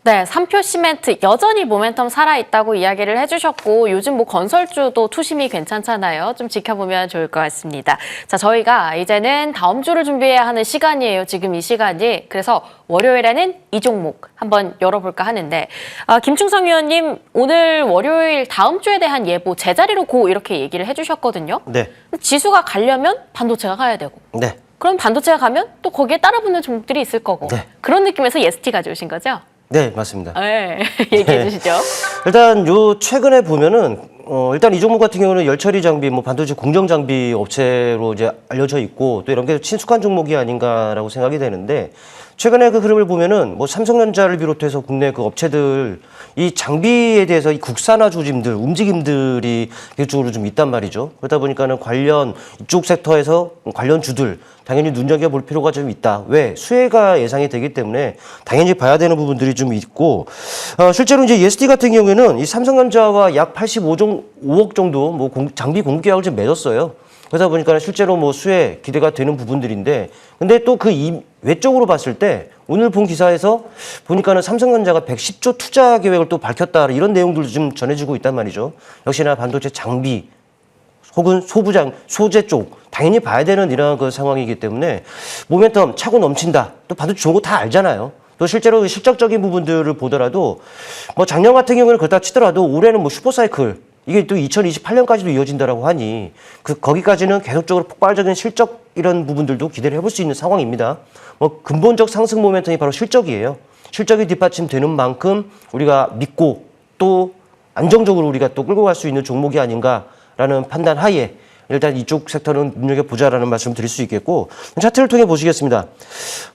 네, 삼표 시멘트 여전히 모멘텀 살아있다고 이야기를 해주셨고 요즘 뭐 건설주도 투심이 괜찮잖아요. 좀 지켜보면 좋을 것 같습니다. 자, 저희가 이제는 다음 주를 준비해야 하는 시간이에요. 지금 이 시간이. 그래서 월요일에는 이 종목 한번 열어볼까 하는데 김충성 위원님 오늘 월요일 다음 주에 대한 예보 제자리로 고 이렇게 얘기를 해주셨거든요. 네. 지수가 가려면 반도체가 가야 되고. 네. 그럼 반도체가 가면 또 거기에 따라붙는 종목들이 있을 거고. 네. 그런 느낌에서 예스티 가져오신 거죠? 네, 맞습니다. 네, 얘기해 주시죠. 일단 요 최근에 보면은 일단 이 종목 같은 경우는 열처리 장비, 뭐 반도체 공정 장비 업체로 이제 알려져 있고 또 이런 게 친숙한 종목이 아닌가라고 생각이 되는데 최근에 그 흐름을 보면은 뭐 삼성전자를 비롯해서 국내 그 업체들 이 장비에 대해서 이 국산화 조짐들, 움직임들이 계속적으로 좀 있단 말이죠. 그러다 보니까는 관련 이쪽 섹터에서 관련 주들 당연히 눈여겨볼 필요가 좀 있다. 왜? 수혜가 예상이 되기 때문에 당연히 봐야 되는 부분들이 좀 있고 실제로 이제 ESD 같은 경우에는 이 삼성전자와 약 85억 정도 뭐 장비 공급 계약을 좀 맺었어요. 그러다 보니까 실제로 뭐 수혜 기대가 되는 부분들인데 근데 또 그 외적으로 봤을 때 오늘 본 기사에서 보니까는 삼성전자가 110조 투자 계획을 또 밝혔다 이런 내용들도 좀 전해지고 있단 말이죠. 역시나 반도체 장비 혹은 소재 쪽 당연히 봐야 되는 이런 그 상황이기 때문에 모멘텀 차고 넘친다. 또 반도체 좋은 거 다 알잖아요. 또 실제로 실적적인 부분들을 보더라도 뭐 작년 같은 경우는 그렇다 치더라도 올해는 뭐 슈퍼사이클 이게 또 2028년까지도 이어진다라고 하니 거기까지는 계속적으로 폭발적인 실적 이런 부분들도 기대를 해볼 수 있는 상황입니다. 뭐 근본적 상승 모멘텀이 바로 실적이에요. 실적이 뒷받침되는 만큼 우리가 믿고 또 안정적으로 우리가 또 끌고 갈 수 있는 종목이 아닌가라는 판단 하에 일단 이쪽 섹터는 눈여겨보자라는 말씀 드릴 수 있겠고 차트를 통해 보시겠습니다.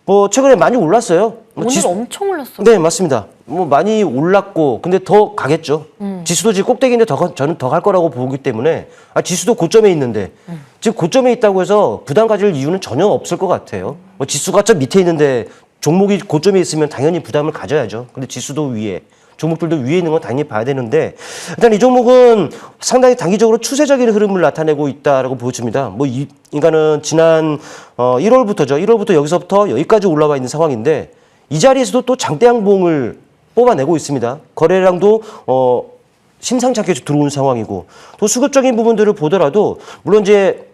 뭐 최근에 많이 올랐어요. 뭐 오늘 엄청 올랐어요. 네, 맞습니다. 뭐 많이 올랐고 근데 더 가겠죠. 지수도 지금 꼭대기인데 저는 더 갈 거라고 보기 때문에 지수도 고점에 있는데 지금 고점에 있다고 해서 부담 가질 이유는 전혀 없을 것 같아요. 뭐 지수가 저 밑에 있는데 종목이 고점에 있으면 당연히 부담을 가져야죠. 근데 지수도 위에 종목들도 위에 있는 건 당연히 봐야 되는데 일단 이 종목은 상당히 단기적으로 추세적인 흐름을 나타내고 있다라고 보여집니다. 뭐 이 인간은 지난 1월부터죠. 1월부터 여기서부터 여기까지 올라와 있는 상황인데 이 자리에서도 또 장대 양봉을 뽑아내고 있습니다. 거래량도 심상치 않게 들어온 상황이고 또 수급적인 부분들을 보더라도 물론 이제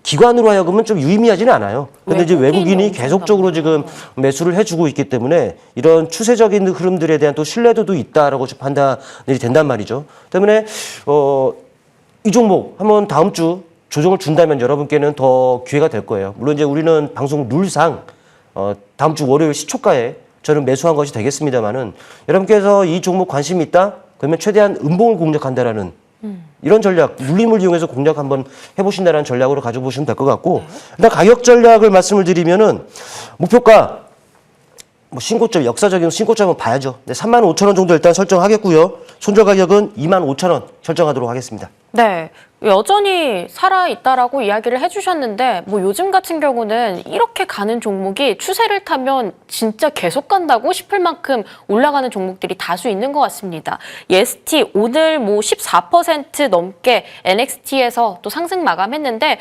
기관으로 하여금은 좀 유의미하지는 않아요. 근데 이제 외국인이 계속적으로 지금 매수를 해주고 있기 때문에 이런 추세적인 흐름들에 대한 또 신뢰도도 있다라고 좀 판단이 된단 말이죠. 때문에 이 종목 한번 다음 주 조정을 준다면 여러분께는 더 기회가 될 거예요. 물론 이제 우리는 방송 룰상 다음 주 월요일 시초가에 저는 매수한 것이 되겠습니다만은 여러분께서 이 종목 관심이 있다? 그러면 최대한 음봉을 공략한다라는 이런 전략, 눌림을 이용해서 공략 한번 해보신다는 전략으로 가져보시면 될 것 같고 일단 가격 전략을 말씀을 드리면은 목표가 뭐 신고점, 역사적인 신고점은 봐야죠. 네, 35,000원 정도 일단 설정하겠고요. 손절 가격은 25,000원 설정하도록 하겠습니다. 네, 여전히 살아있다라고 이야기를 해주셨는데 뭐 요즘 같은 경우는 이렇게 가는 종목이 추세를 타면 진짜 계속 간다고 싶을 만큼 올라가는 종목들이 다수 있는 것 같습니다. EST 오늘 뭐 14% 넘게 NXT에서 또 상승 마감했는데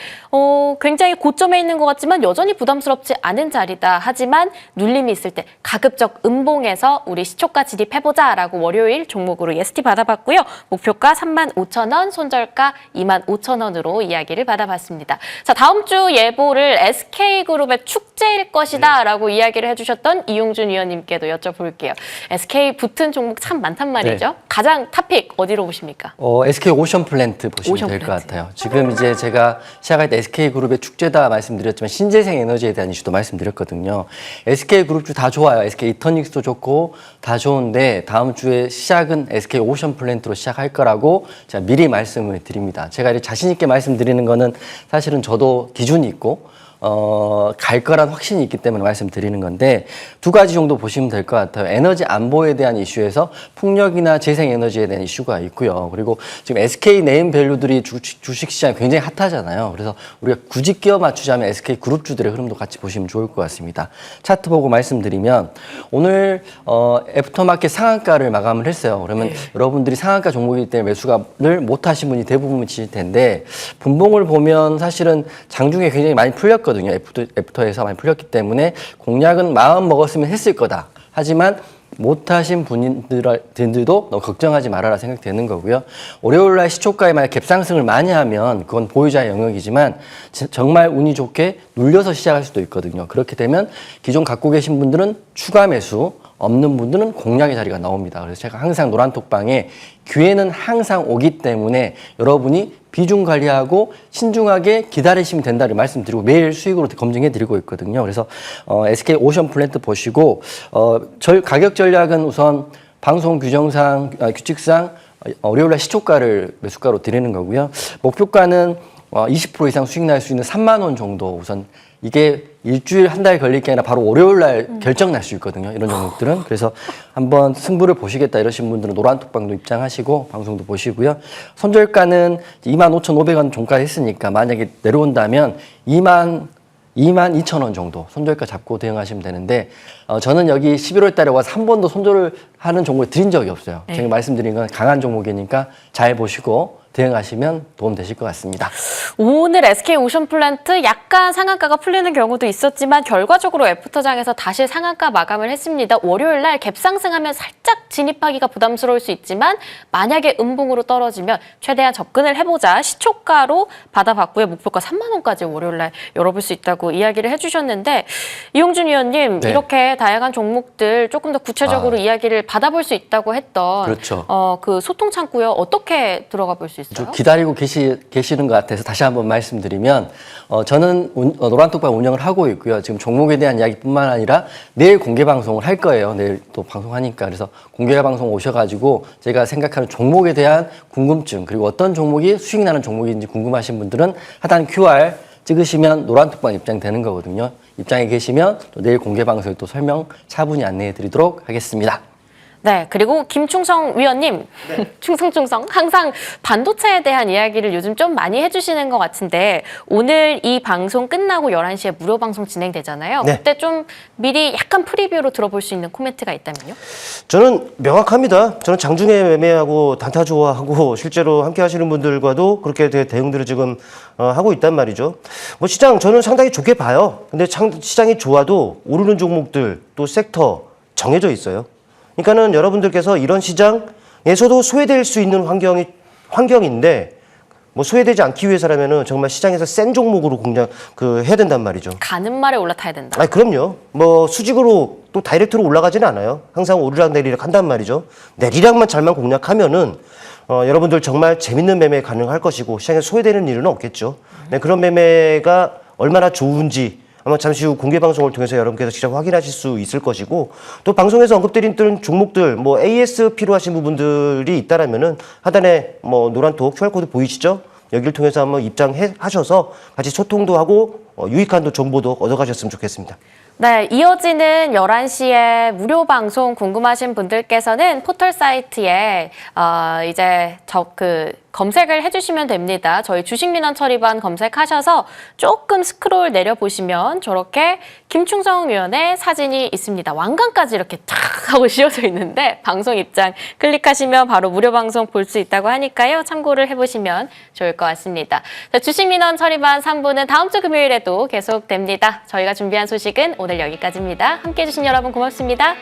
굉장히 고점에 있는 것 같지만 여전히 부담스럽지 않은 자리다. 하지만 눌림이 있을 때 가급적 음봉에서 우리 시초가 진입해보자라고 월요일 종목으로 EST 받아봤고요. 목표가 35,000원, 손절가 25,000원으로 이야기를 받아봤습니다. 자, 다음 주 예보를 SK그룹의 축제일 것이다라고 이야기를 해주셨던 이용준 위원님께도 여쭤볼게요. SK 붙은 종목 참 많단 말이죠. 네. 가장 탑픽 어디로 보십니까? SK 오션 플랜트 보시면 오션 될 것 플랜트. 같아요. 지금 이제 제가 시작할 때 SK그룹의 축제다 말씀드렸지만 신재생 에너지에 대한 이슈도 말씀드렸거든요. SK그룹주 다 좋아요. SK 이터닉스도 좋고 다 좋은데 다음 주에 시작은 SK 오션 플랜트로 시작할 거라고 제가 미리 말씀을 드립니다. 제가 이렇게 자신 있게 말씀드리는 거는 사실은 저도 기준이 있고 갈 거란 확신이 있기 때문에 말씀드리는 건데 두 가지 정도 보시면 될 것 같아요. 에너지 안보에 대한 이슈에서 풍력이나 재생에너지에 대한 이슈가 있고요. 그리고 지금 SK 네임 밸류들이 주식시장이 굉장히 핫하잖아요. 그래서 우리가 굳이 끼워 맞추자면 SK 그룹주들의 흐름도 같이 보시면 좋을 것 같습니다. 차트 보고 말씀드리면 오늘 애프터마켓 상한가를 마감을 했어요. 그러면 여러분들이 상한가 종목이기 때문에 매수를 못 하신 분이 대부분이실 텐데 분봉을 보면 사실은 장중에 굉장히 많이 풀렸거든요. 애프터에서 많이 풀렸기 때문에 공략은 마음 먹었으면 했을 거다. 하지만 못하신 분들도 너무 걱정하지 말아라 생각되는 거고요. 월요일날 시초가에 만약 갭상승을 많이 하면 그건 보유자의 영역이지만 정말 운이 좋게 눌려서 시작할 수도 있거든요. 그렇게 되면 기존 갖고 계신 분들은 추가 매수, 없는 분들은 공략의 자리가 나옵니다. 그래서 제가 항상 노란톡방에 기회는 항상 오기 때문에 여러분이 비중 관리하고 신중하게 기다리시면 된다를 말씀드리고 매일 수익으로 검증해드리고 있거든요. 그래서 SK 오션 플랜트 보시고 가격 전략은 우선 방송 규정상 규칙상 월요일날 시초가를 매수가로 드리는 거고요. 목표가는 20% 이상 수익 날 수 있는 3만 원 정도 우선 이게 일주일 한 달 걸릴 게 아니라 바로 월요일날 결정 날 수 있거든요. 이런 종목들은. 그래서 한번 승부를 보시겠다 이러신 분들은 노란톡방도 입장하시고 방송도 보시고요. 손절가는 25,500원 종가 했으니까 만약에 내려온다면 22,000원 정도 손절가 잡고 대응하시면 되는데 저는 여기 11월 달에 와서 한 번도 손절을 하는 종목을 드린 적이 없어요. 네. 제가 말씀드린 건 강한 종목이니까 잘 보시고 대응하시면 도움 되실 것 같습니다. 오늘 SK 오션 플랜트 약간 상한가가 풀리는 경우도 있었지만 결과적으로 애프터장에서 다시 상한가 마감을 했습니다. 월요일 날 갭상승하면 살짝 진입하기가 부담스러울 수 있지만 만약에 음봉으로 떨어지면 최대한 접근을 해보자 시초가로 받아봤고요. 목표가 3만 원까지 월요일 날 열어볼 수 있다고 이야기를 해주셨는데 이용준 위원님 네. 이렇게 다양한 종목들 조금 더 구체적으로 이야기를 받아볼 수 있다고 했던 그렇죠. 그 소통 창구요 어떻게 들어가 볼 수 있어요? 좀 기다리고 계시는 것 같아서 다시 한번 말씀드리면 저는 노란톡방 운영을 하고 있고요. 지금 종목에 대한 이야기뿐만 아니라 내일 공개 방송을 할 거예요. 내일 또 방송하니까. 그래서 공개 방송 오셔가지고 제가 생각하는 종목에 대한 궁금증 그리고 어떤 종목이 수익 나는 종목인지 궁금하신 분들은 하단 QR 찍으시면 노란톡방 입장되는 거거든요. 입장에 계시면 또 내일 공개 방송을 또 설명 차분히 안내해 드리도록 하겠습니다. 네, 그리고 김충성 위원님, 충성 항상 반도체에 대한 이야기를 요즘 좀 많이 해주시는 것 같은데 오늘 이 방송 끝나고 11시에 무료 방송 진행되잖아요. 네. 그때 좀 미리 약간 프리뷰로 들어볼 수 있는 코멘트가 있다면요? 저는 명확합니다. 저는 장중에 매매하고 단타 좋아하고 실제로 함께 하시는 분들과도 그렇게 대응들을 지금 하고 있단 말이죠. 뭐 시장 저는 상당히 좋게 봐요. 근데 시장이 좋아도 오르는 종목들 또 섹터 정해져 있어요. 그러니까는 여러분들께서 이런 시장에서도 소외될 수 있는 환경인데 뭐 소외되지 않기 위해서라면은 정말 시장에서 센 종목으로 해야 된단 말이죠. 가는 말에 올라타야 된다. 아, 그럼요. 뭐 수직으로 또 다이렉트로 올라가지는 않아요. 항상 오르락 내리락 한단 말이죠. 내리락만 잘만 공략하면은 여러분들 정말 재밌는 매매 가능할 것이고 시장에 소외되는 일은 없겠죠. 네, 그런 매매가 얼마나 좋은지 아마 잠시 후 공개 방송을 통해서 여러분께서 직접 확인하실 수 있을 것이고 또 방송에서 언급드린 종목들 뭐 AS 필요하신 부분들이 있다라면은 하단에 뭐 노란톡 QR코드 보이시죠? 여기를 통해서 한번 입장하셔서 같이 소통도 하고 유익한 정보도 얻어가셨으면 좋겠습니다. 네, 이어지는 11시에 무료 방송 궁금하신 분들께서는 포털 사이트에 이제 검색을 해주시면 됩니다. 저희 주식민원 처리반 검색하셔서 조금 스크롤 내려보시면 저렇게 김충성 위원의 사진이 있습니다. 왕관까지 이렇게 탁 하고 씌워져 있는데 방송 입장 클릭하시면 바로 무료 방송 볼 수 있다고 하니까요. 참고를 해보시면 좋을 것 같습니다. 자, 주식민원 처리반 3부는 다음 주 금요일에도 계속됩니다. 저희가 준비한 소식은 오늘 여기까지입니다. 함께해 주신 여러분 고맙습니다.